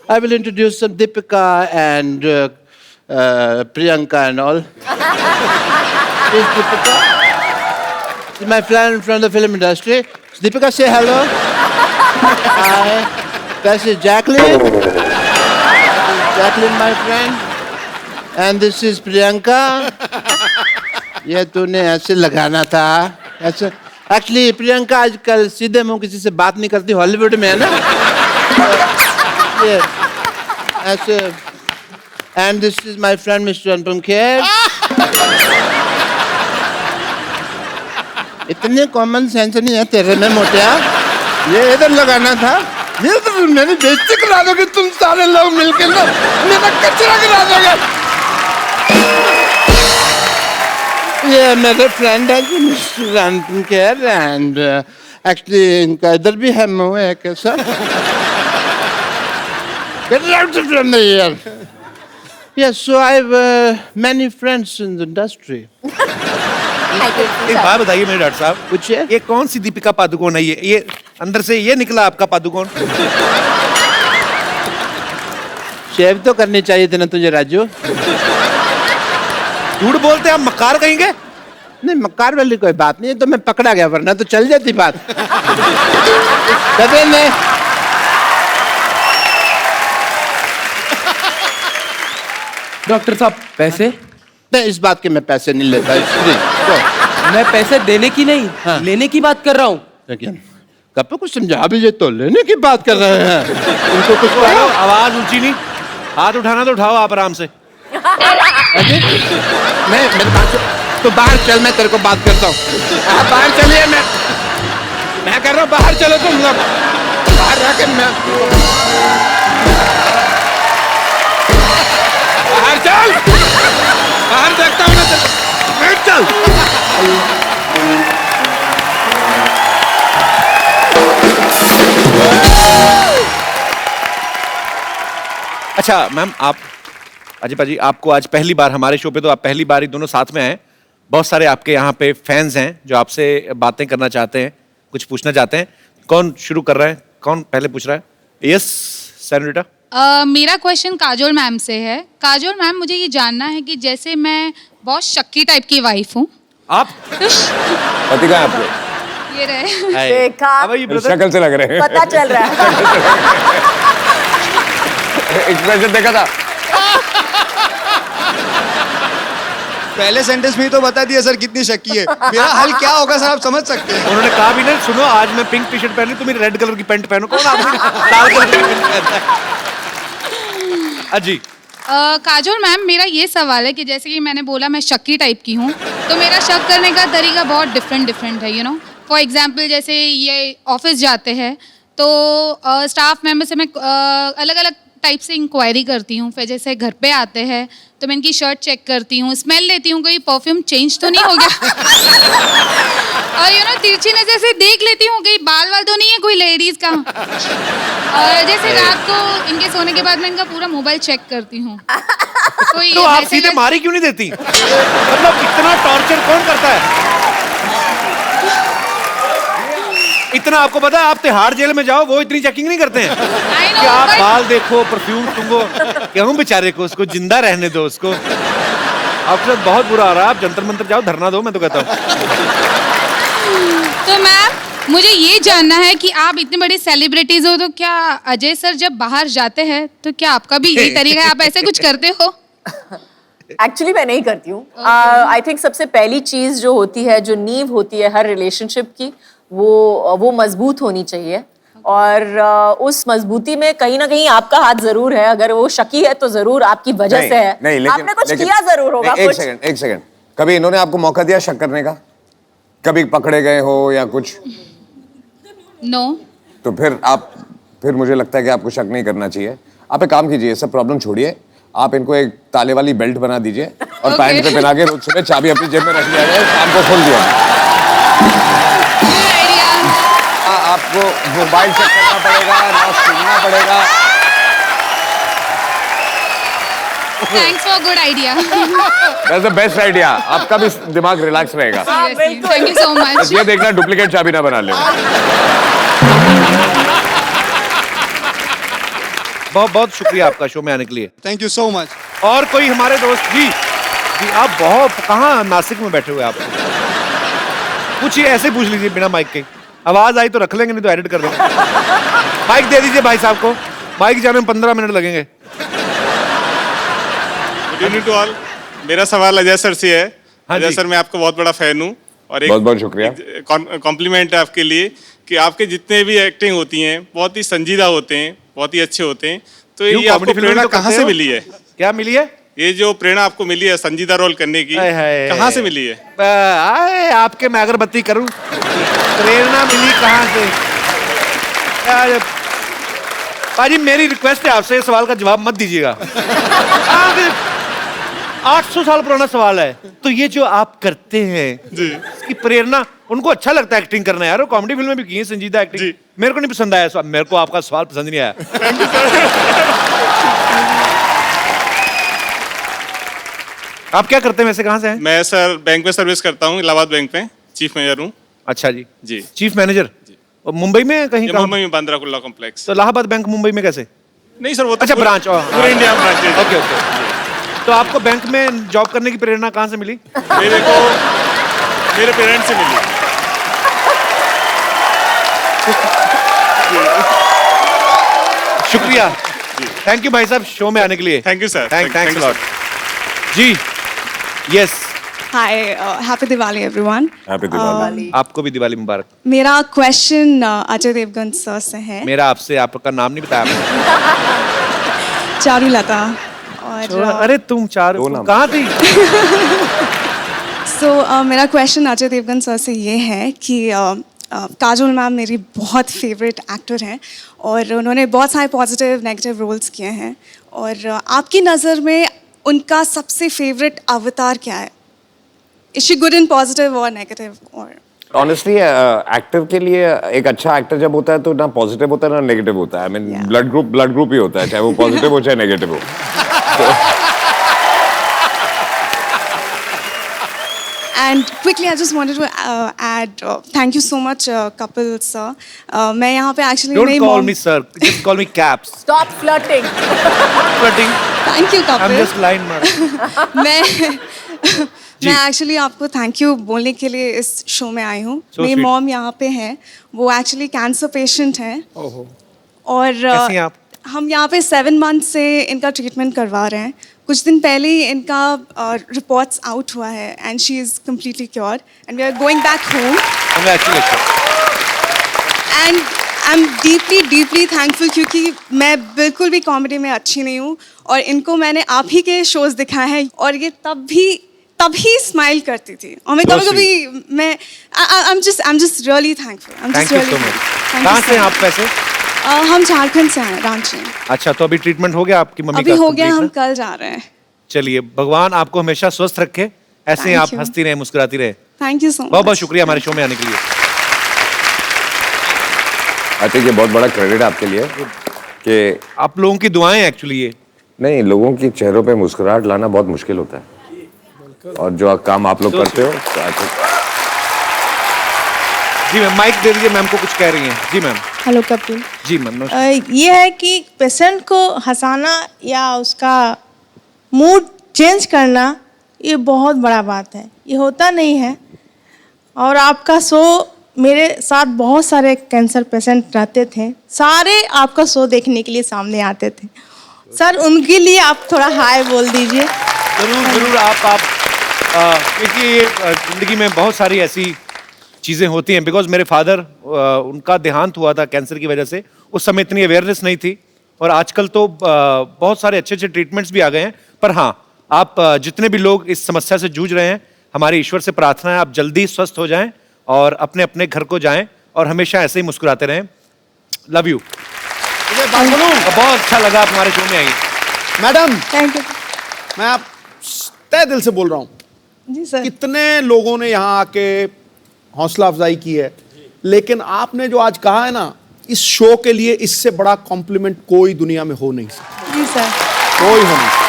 I will introduce some Deepika and Priyanka and all. This Deepika. This is my friend from the film industry. Deepika, say hello. Hi. This is Jacqueline. Jacqueline, my friend. And this is Priyanka. ये तूने ऐसे लगाना था, ऐसे। एक्चुअली प्रियंका आजकल सीधे मुंह किसी से बात नहीं करती, हॉलीवुड में है ना, ये ऐसे। And this is my friend mister Anupam Kher. इतने कॉमन सेंस नहीं है तेरे में मोटिया, ये इधर लगाना था, ये तो मेरी बेइज्जती करा दोगे तुम सारे लोग मिलकर ना, मेरा कचरा करा दोगे। ये मेरे फ्रेंड है जी mister Anupam Kher, and actually इनका इधर भी है मुंह है कैसा। Get out from the here. Yes, so I have many friends in the industry. एक बात बताइए मेरे डॉक्टर साहब, पूछिए। ये कौन सी दीपिका पादुकोण है? ये अंदर से ये निकला आपका पादुकोण? शेव तो करनी चाहिए थी ना तुझे राजू। झूठ बोलते हैं आप, मक्कार कहेंगे? नहीं, मक्कार वाली कोई बात नहीं है, तो मैं पकड़ा गया, वरना तो चल जाती बात। कभी नहीं। डॉक्टर साहब पैसे? नहीं, इस बात के मैं पैसे नहीं लेता, इसलिए तो। मैं पैसे देने की नहीं, लेने की बात कर रहा हूँ। लेकिन कब कुछ समझा भी, ये तो लेने की बात कर रहे हैं, उनको कुछ कहो। आवाज ऊंची नहीं, हाथ उठाना तो उठाओ आप आराम से। मैं मेरे पास तो बाहर चल, मैं तेरे को बात करता हूँ। आप बाहर चलिए, मैं कर रहा हूँ, बाहर चलो तुम लोग, बाहर रह के मैं बाहर चल, बाहर देखता हूँ ना, बैठ चल। अच्छा मैम, आप अजय पाजी, आपको आज पहली बार हमारे शो पे, तो आप पहली बार ही दोनों साथ में आए। बहुत सारे आपके यहाँ पे फैंस हैं जो आपसे बातें करना चाहते हैं, कुछ पूछना चाहते हैं। कौन शुरू कर रहा है? कौन पहले पूछ रहा है? Yes senorita. मेरा क्वेश्चन काजोल मैम से है। काजोल मैम, मुझे ये जानना है कि जैसे मैं बहुत शक्की टाइप की वाइफ हूँ। आप पति कहाँ है आपके? ये रहे। देखा, शक्ल से लग रहे हैं। पता चल रहा है। एक्सप्रेशन देखा था। पहले सेंटेंस में ही तो बता दिया सर कितनी शक्की है। मेरा हल क्या होगा सर, आप समझ सकते हैं। उन्होंने कहा भी नहीं, सुनो आज मैं पिंक टी शर्ट पहन ली, तुम रेड कलर की पैंट पहनो। कौन आदमी लाल कलर की पैंट पहनता है? अजी। काजोल मैम, मेरा ये सवाल है कि जैसे कि मैंने बोला मैं शक्की टाइप की हूँ, तो मेरा शक करने का तरीका बहुत डिफरेंट है, यू नो। फॉर एग्जाम्पल, जैसे ये ऑफिस जाते हैं तो स्टाफ मेंबर से मैं अलग अलग टाइप से इंक्वायरी करती हूँ। फिर जैसे घर पे आते हैं तो मैं इनकी शर्ट चेक करती हूँ, स्मेल लेती हूँ, कोई परफ्यूम चेंज तो नहीं हो गया। और यू नो, तिरछी नजर से देख लेती हूँ कहीं बाल वाल तो नहीं है कोई लेडीज का। और जैसे रात को इनके सोने के बाद मैं इनका पूरा मोबाइल चेक करती हूँ। कोई तो आप सीधे मारी क्यों नहीं देती? मतलब इतना टॉर्चर कौन करता है? इतना आपको पता है, आप तिहाड़ जेल में जाओ, वो इतनी चेकिंग नहीं करते हैं कि आप बाल देखो, परफ्यूम सूंघो। क्यों बेचारे को, उसको जिंदा रहने दो उसको। आपके साथ बहुत बुरा आ रहा है, आप जंतर मंतर जाओ, धरना दो, मैं तो कहता हूँ। तो मैम, मुझे ये जानना है कि आप इतनी बड़ी सेलिब्रिटीज हो, तो क्या अजय सर जब बाहर जाते हैं तो क्या आपका भी यही तरीका है, आप ऐसे कुछ करते हो? एक्चुअली मैं नहीं करती हूँ। आई थिंक सबसे पहली चीज जो होती है, जो नींव होती है हर रिलेशनशिप की, वो मजबूत होनी चाहिए। और उस मजबूती में कहीं ना कहीं आपका हाथ जरूर है। अगर वो शकी है तो जरूर आपकी वजह से है। नहीं, आपने कुछ किया जरूर होगा। एक सेकंड, कभी इन्होंने आपको मौका दिया शक करने का? कभी पकड़े गए हो या कुछ? नो। तो फिर मुझे लगता है कि आपको शक नहीं करना चाहिए। आप एक काम कीजिए, सब प्रॉब्लम छोड़िए, आप इनको एक ताले वाली बेल्ट बना दीजिए और पैंट पे पहना के रोज सुबह चाबी अपनी जेब में रख लिया जाए, शाम को खोल दिया। आपको मोबाइल चेक करना पड़ेगा ना, सुनना पड़ेगा। Thanks for good idea. That's the best idea. आपका भी दिमाग रिलैक्स रहेगा। Thank you so much. ये देखना डुप्लीकेट चाबी ना बना ले। बहुत बहुत शुक्रिया आपका शो में आने के लिए। Thank you so much. और कोई हमारे दोस्त जी आप बहुत कहाँ नासिक में बैठे हुए आप? पूछिए, ऐसे पूछ लीजिए बिना माइक के। आवाज आई तो रख लेंगे, नहीं तो एडिट कर देंगे। माइक दे दीजिए भाई साहब को। माइक जाने में 15 मिनट लगेंगे। Good evening to all. मेरा सवाल अजय सर से है। अजय सर, मैं आपका बहुत बड़ा फैन हूँ और एक बहुत शुक्रिया। कॉम्प्लीमेंट है आपके लिए कि आपके जितने भी एक्टिंग होती हैं बहुत ही संजीदा होते हैं, बहुत ही अच्छे होते हैं। तो ये आपको प्रेरणा कहाँ से मिली है? क्या मिली है? ये जो प्रेरणा आपको मिली है संजीदा रोल करने की, कहाँ से मिली है? आए आपके मैं अगरबत्ती करूं, प्रेरणा मिली कहाँ से? पाजी मेरी रिक्वेस्ट है आपसे, इस सवाल का जवाब मत दीजिएगा। 800 साल पुराना सवाल है। तो ये जो आप करते हैं जी, इसकी प्रेरणा, उनको अच्छा लगता है एक्टिंग करना यार, वो कॉमेडी फिल्म में भी की है संजीदा एक्टिंग। मेरे को नहीं पसंद आया, मेरे को आपका सवाल पसंद नहीं आया। आप क्या करते हैं वैसे, कहाँ से हैं? मैं सर बैंक में सर्विस करता हूँ, इलाहाबाद बैंक में चीफ मैनेजर हूँ। अच्छा जी जी, चीफ मैनेजर। और मुंबई में कहीं? मुंबई में बांद्रा कुर्ला कॉम्प्लेक्स। तो इलाहाबाद बैंक मुंबई में कैसे? नहीं सर, वो तो अच्छा ब्रांच, पूरे इंडिया में ब्रांच है। Okay okay. तो आपको बैंक में जॉब करने की प्रेरणा कहाँ से मिली? मेरे को मेरे पेरेंट्स से मिली। शुक्रिया, थैंक यू भाई साहब शो में आने के लिए। Thank you sir. Thanks a lot जी। Yes, hi, happy Diwali everyone. Happy Diwali. आपको भी दिवाली मुबारक। मेरा क्वेश्चन अजय देवगन सर से है। मेरा आपसे, आपका नाम नहीं बताया आपने। चारुलता। और अरे तुम चारू कहाँ थी? मेरा क्वेश्चन अजय देवगन सर से ये है कि काजोल मैम मेरी बहुत फेवरेट एक्टर हैं और उन्होंने बहुत सारे पॉजिटिव नेगेटिव रोल्स किए हैं, और आपकी नज़र में उनका सबसे फेवरेट अवतार क्या है? Is she good in positive और नेगेटिव? और ऑनेस्टली एक्टर के लिए एक अच्छा एक्टर जब होता है तो ना पॉजिटिव होता है ना नेगेटिव होता है। आई मीन ब्लड ग्रुप ही होता है, चाहे वो पॉजिटिव हो चाहे नेगेटिव हो। And quickly, I just wanted to add, thank you so much, Kapil sir. मैं यहाँ पे actually Don't call me sir, just call me Caps. Stop flirting. Flirting. Thank you, Kapil. I'm just line man. मैं एक्चुअली आपको थैंक यू बोलने के लिए इस शो में आई हूँ। मेरी मॉम यहाँ पे है, वो एक्चुअली कैंसर पेशेंट है। और कैसी हैं आप? हम यहाँ पे 7 मंथ से इनका ट्रीटमेंट करवा रहे हैं। कुछ दिन पहले ही इनका रिपोर्ट्स आउट हुआ है and she is completely cure and we are going back home. And I am deeply thankful, क्योंकि मैं बिल्कुल भी कॉमेडी में अच्छी नहीं हूँ और इनको मैंने आप ही के शोज़ दिखाए हैं और ये तभी स्माइल करती थी और मैं कभी मैं I am just really thankful. Thank you so much. कहाँ से हैं आप वैसे? हम झारखंड से हैं, रांची। अच्छा, तो अभी ट्रीटमेंट हो गया आपकी मम्मी का? अभी हो गया, हम कल जा रहे हैं। चलिए, भगवान आपको हमेशा स्वस्थ रखे, ऐसे ही आप हंसती रहे, मुस्कुराती रहे। Thank you so much. बहुत बहुत शुक्रिया हमारे शो में आने के लिए। आई थिंक ये बहुत बड़ा क्रेडिट आपके लिए कि आप लोगों की दुआएं एक्चुअली ये नहीं, लोगों की चेहरों पे मुस्कुराहट लाना बहुत मुश्किल होता है और जो काम आप लोग करते हो। जी मैम, माइक दे दीजिए, मैम को कुछ कह रही हैं। जी ma'am. Hello Kapil ji ma'am. ये है कि पेशेंट को हंसाना या उसका मूड चेंज करना ये बहुत बड़ा बात है, ये होता नहीं है। और आपका शो, मेरे साथ बहुत सारे कैंसर पेशेंट रहते थे, सारे आपका शो देखने के लिए सामने आते थे। सर उनके लिए आप थोड़ा हाय बोल दीजिए। जरूर जरूर आप क्योंकि जिंदगी में बहुत सारी ऐसी चीज़ें होती हैं। बिकॉज मेरे फादर उनका देहांत हुआ था कैंसर की वजह से, उस समय इतनी अवेयरनेस नहीं थी, और आजकल तो बहुत सारे अच्छे अच्छे ट्रीटमेंट्स भी आ गए हैं। पर हाँ, आप जितने भी लोग इस समस्या से जूझ रहे हैं, हमारे ईश्वर से प्रार्थना है आप जल्दी स्वस्थ हो जाएं और अपने अपने घर को जाएं और हमेशा ऐसे ही मुस्कुराते रहें। Love you. बहुत अच्छा लगा आप हमारे शो में आई। Madam thank you. मैं आप तहे दिल से बोल रहा हूँ, जी सर। कितने लोगों ने यहाँ आके हौसला अफजाई की है, लेकिन आपने जो आज कहा है ना, इस शो के लिए इससे बड़ा कॉम्प्लीमेंट कोई दुनिया में हो नहीं सकता। जी सर। कोई हो नहीं सकता।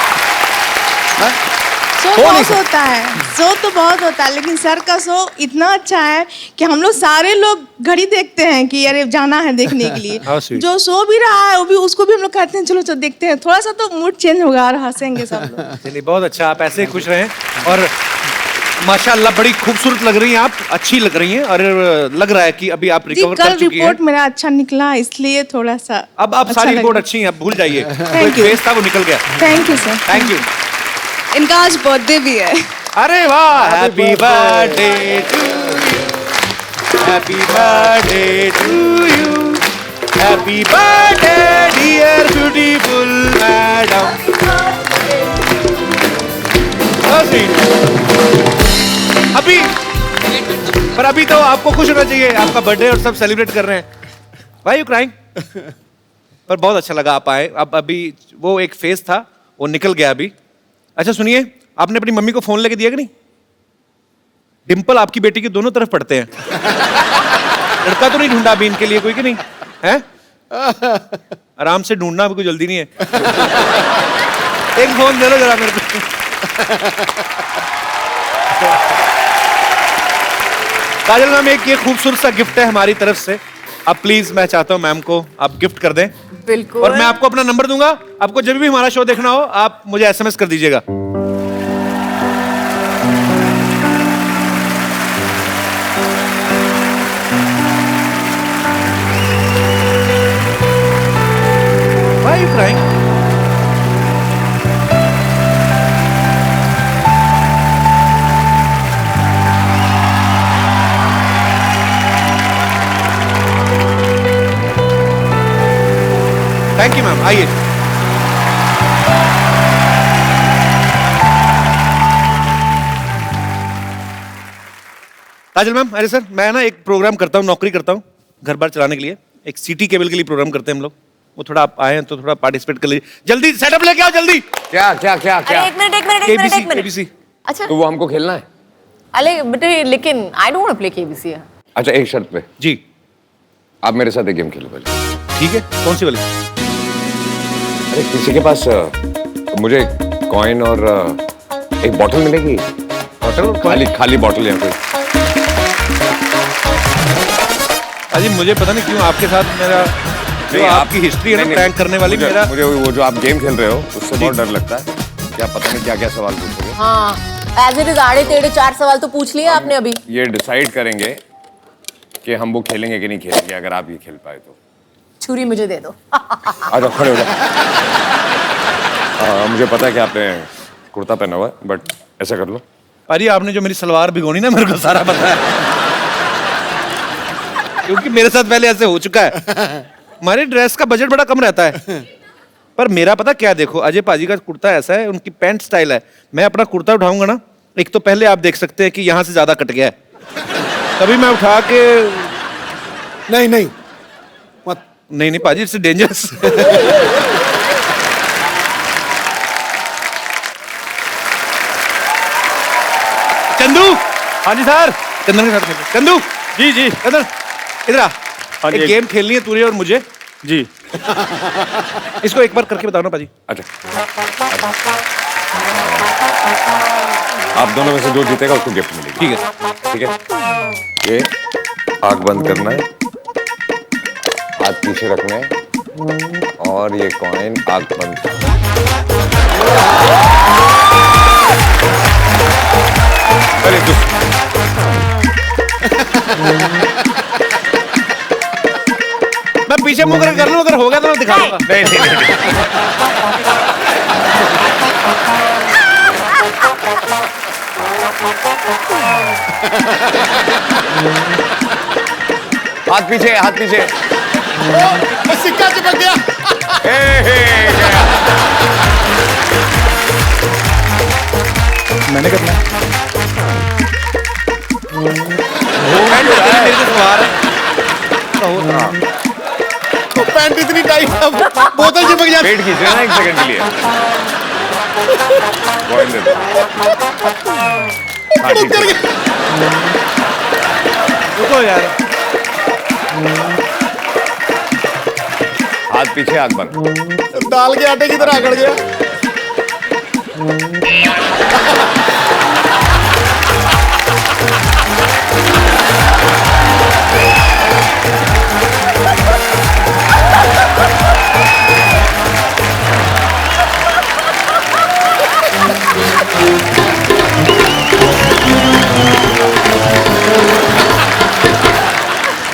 शो हो नहीं बहुत सकता। होता है, शो तो बहुत होता है, लेकिन सर का शो इतना अच्छा है कि हम लोग सारे लोग घड़ी देखते हैं कि अरे जाना है देखने के लिए। जो शो भी रहा है वो भी, उसको भी हम लोग कहते हैं चलो चलो देखते हैं, थोड़ा सा तो मूड चेंज होगा और हंसेंगे सब लोग। चलिए बहुत अच्छा, आप ऐसे ही खुश रहें। और माशाल्लाह बड़ी खूबसूरत लग रही हैं आप, अच्छी लग रही हैं, और लग रहा है कि अभी आप जी रिकवर कल कर चुकी हैं। रिपोर्ट मेरा अच्छा निकला, इसलिए थोड़ा सा अब आप अच्छा सारी लग रिपोर्ट रहा। अच्छी हैं, अब भूल जाइए। Thank you. फेस था वो निकल गया। Thank you sir. Thank you. इनका आज बर्थडे भी है। अरे वाह, happy birthday to you, happy birthday to you, happy birthday dear beautiful madam. अभी पर अभी तो आपको खुश होना चाहिए, आपका बर्थडे और सब सेलिब्रेट कर रहे हैं। Why you crying? पर बहुत अच्छा लगा आप आए। अब अभी वो एक फेज था वो निकल गया अभी। अच्छा सुनिए, आपने अपनी मम्मी को फोन लेके दिया कि नहीं? डिंपल आपकी बेटी की दोनों तरफ पड़ते हैं। लड़का तो नहीं ढूंढा अभी इनके लिए कोई कि नहीं है? आराम से ढूंढना, अभी कोई जल्दी नहीं है। एक फोन दे लो जरा मेरे को। काजल मैम, एक ये खूबसूरत सा गिफ्ट है हमारी तरफ से, आप प्लीज, मैं चाहता हूँ मैम को आप गिफ्ट कर दें। बिल्कुल। और मैं आपको अपना नंबर दूंगा, आपको जब भी हमारा शो देखना हो आप मुझे एसएमएस कर दीजिएगा। Why are you crying? Thank you ma'am, आइए। काजल मैम, अरे सर, मैं ना एक प्रोग्राम करता हूँ, नौकरी करता हूँ घर बार चलाने के लिए, एक सिटी केबल के लिए प्रोग्राम करते हैं हम लोग। वो थोड़ा आप आए हैं तो थोड़ा पार्टिसिपेट कर लीजिए। जल्दी सेटअप लेके आओ जल्दी। क्या क्या क्या क्या? अरे एक मिनट। केबीसी। अच्छा तो वो हमको खेलना है? अरे बेटे, लेकिन I don't want to play KBC. अच्छा एक शर्त पे। जी। आप मेरे साथ एक गेम खेलो पहले। ठीक है, कौन सी वाली? अरे किसी के पास मुझे कॉइन और एक बॉटल मिलेगी? बॉटल? खाली बॉटल या फिर? अजी मुझे पता नहीं क्यों आपके साथ मेरा जो आपकी हिस्ट्री है ना प्रैंक करने वाली, मेरा मुझे वो जो आप गेम खेल रहे हो उससे बहुत डर लगता है। क्या पता नहीं क्या क्या सवाल पूछोगे। हाँ, एज इट इज आड़े टेढ़े 4 सवाल तो पूछ लिए आपने अभी। ये डिसाइड करेंगे कि हम वो खेलेंगे कि नहीं खेलेंगे, अगर आप ये खेल पाए तो। छुरी मुझे दे दो। अच्छा खड़े हो जाओ। मुझे पता है कि आपने कुर्ता पहना हुआ है, बट ऐसा कर लो। अरे आपने जो मेरी सलवार भिगोनी ना, मेरे को सारा पता है, क्योंकि मेरे साथ पहले ऐसे हो चुका है। हमारे ड्रेस का बजट बड़ा कम रहता है, पर मेरा पता क्या, देखो अजय पाजी का कुर्ता ऐसा है, उनकी पैंट स्टाइल है। मैं अपना कुर्ता उठाऊंगा ना, एक तो पहले आप देख सकते हैं कि यहाँ से ज्यादा कट गया है, तभी मैं उठा के नहीं मत नहीं पाजी, इट्स डेंजरस। चंदू। हाँ जी सर। चंदन के साथ खेलो। चंदू। जी जी। इधर इधर आ। हाँ जी। एक गेम खेलनी है तुझे और मुझे। जी। इसको एक बार करके बताओ ना पाजी। अच्छा आप दोनों में से जो जीतेगा उसको गिफ्ट मिलेगी। ठीक है। ठीक है, ये आग बंद करना है, हाथ पीछे रखने हैं, और ये कॉइन आग बंद करना है। अरे मैं पीछे पीछे मुंह करके कर लूं, अगर हो गया तो मैं दिखा दूंगा। नहीं नहीं नहीं हाथ पीछे, हाथ पीछे। सिक्का चिपक गया। मैंने करना तो पैंट इतनी टाइट है, बोतल चिपक जाती। पेट खींच रहे ना 1 सेकंड के लिए। बॉयल दे दो। हाँ, ठीक है। रुको यार, हाथ पीछे, हाथ बंद। दाल के आटे की तरह अकड़ गया।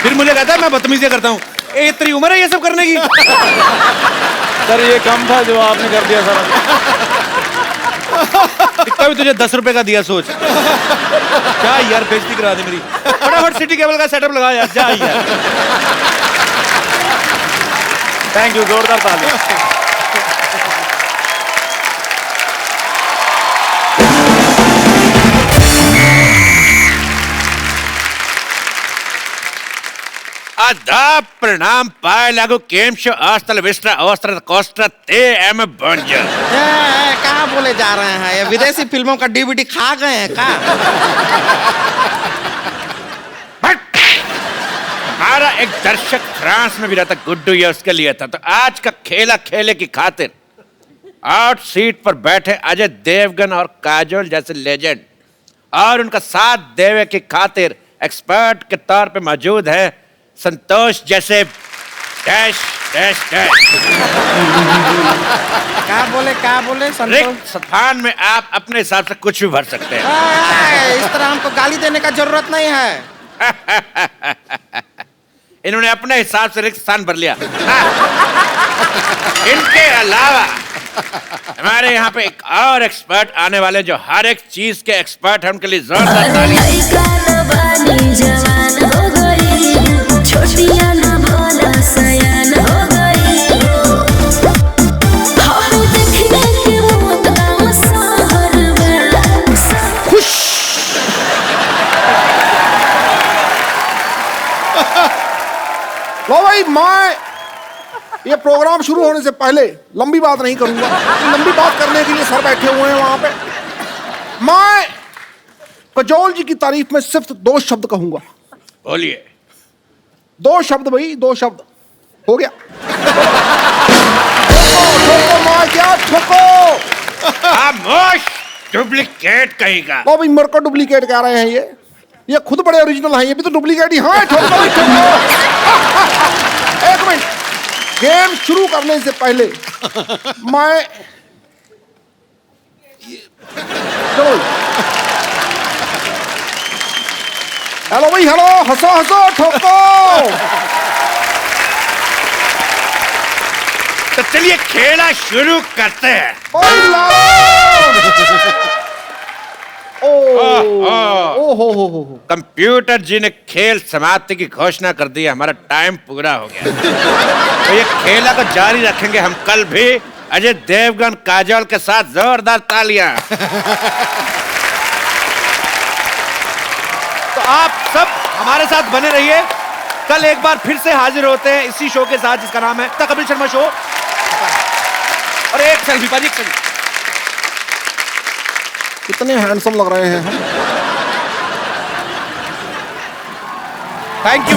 फिर मुझे कहता है मैं बदतमीजी करता हूँ। ए, इतनी उम्र है ये सब करने की? सर ये कम था जो आपने कर दिया सर। कितना भी तुझे 10 रुपए का दिया, सोच। क्या यार, बेइज्जती करा दी मेरी। फटाफट सिटी केबल का सेटअप लगा यार, जा यार। थैंक यू, जोरदार ताली। आदाब, प्रणाम, पाए लागू, केम शो, आस्तल विस्ट्रा, ऑस्ट्रा, कोस्ट्रा, ते एम बंजर। कहाँ बोले जा रहे हैं? ये विदेशी फिल्मों का डीवीडी खा गए हैं क्या? हमारा एक दर्शक फ्रांस में भी रहता, गुड्डू, ये उसके लिए था। तो आज का खेला खेले की खातिर आउट सीट पर बैठे अजय देवगन और काजोल जैसे लेजेंड, और उनका साथ देवे की खातिर एक्सपर्ट के तौर पे मौजूद है संतोष जैसे डैश डैश डैश। क्या बोले रिक्त स्थान में आप अपने हिसाब से कुछ भी भर सकते हैं। इस तरह हमको गाली देने का जरूरत नहीं है। इन्होंने अपने हिसाब से रिक्त स्थान भर लिया। इनके अलावा हमारे यहाँ पे एक और एक्सपर्ट आने वाले जो हर एक चीज के एक्सपर्ट हैं, उनके लिए जोरदार ताली। लो भाई, मैं ये प्रोग्राम शुरू होने से पहले लंबी बात नहीं करूंगा। लंबी बात करने के लिए सर बैठे हुए हैं वहां पे। मैं काजोल जी की तारीफ में सिर्फ 2 शब्द कहूंगा। बोलिए। 2 शब्द भाई, 2 शब्द हो गया। ठोको मार, क्या ठोको? खामोश, डुप्लीकेट कहेगा। लो भाई, मेरे को डुप्लीकेट कह रहे हैं ये खुद बड़े ओरिजिनल हैं, ये भी तो डुप्लीकेट ही। हाँ, ठोको भाई, ठोको। एक मिनट, गेम शुरू करने से पहले मैं चलो, हेलो भाई, हेलो, हंसो हंसो, ठोको। तो चलिए खेला शुरू करते हैं। कंप्यूटर जी ने खेल समाप्ति की घोषणा कर दी है, हमारा टाइम पूरा हो गया। तो ये खेला को जारी रखेंगे हम कल भी अजय देवगन काजोल के साथ। जोरदार तालियां। तो आप सब हमारे साथ बने रहिए। कल एक बार फिर से हाजिर होते हैं इसी शो के साथ जिसका नाम है द कपिल शर्मा शो। और एक सेल्फी पाजी, एक सेल्फी। कितने हैंडसम लग रहे हैं हम। Thank you.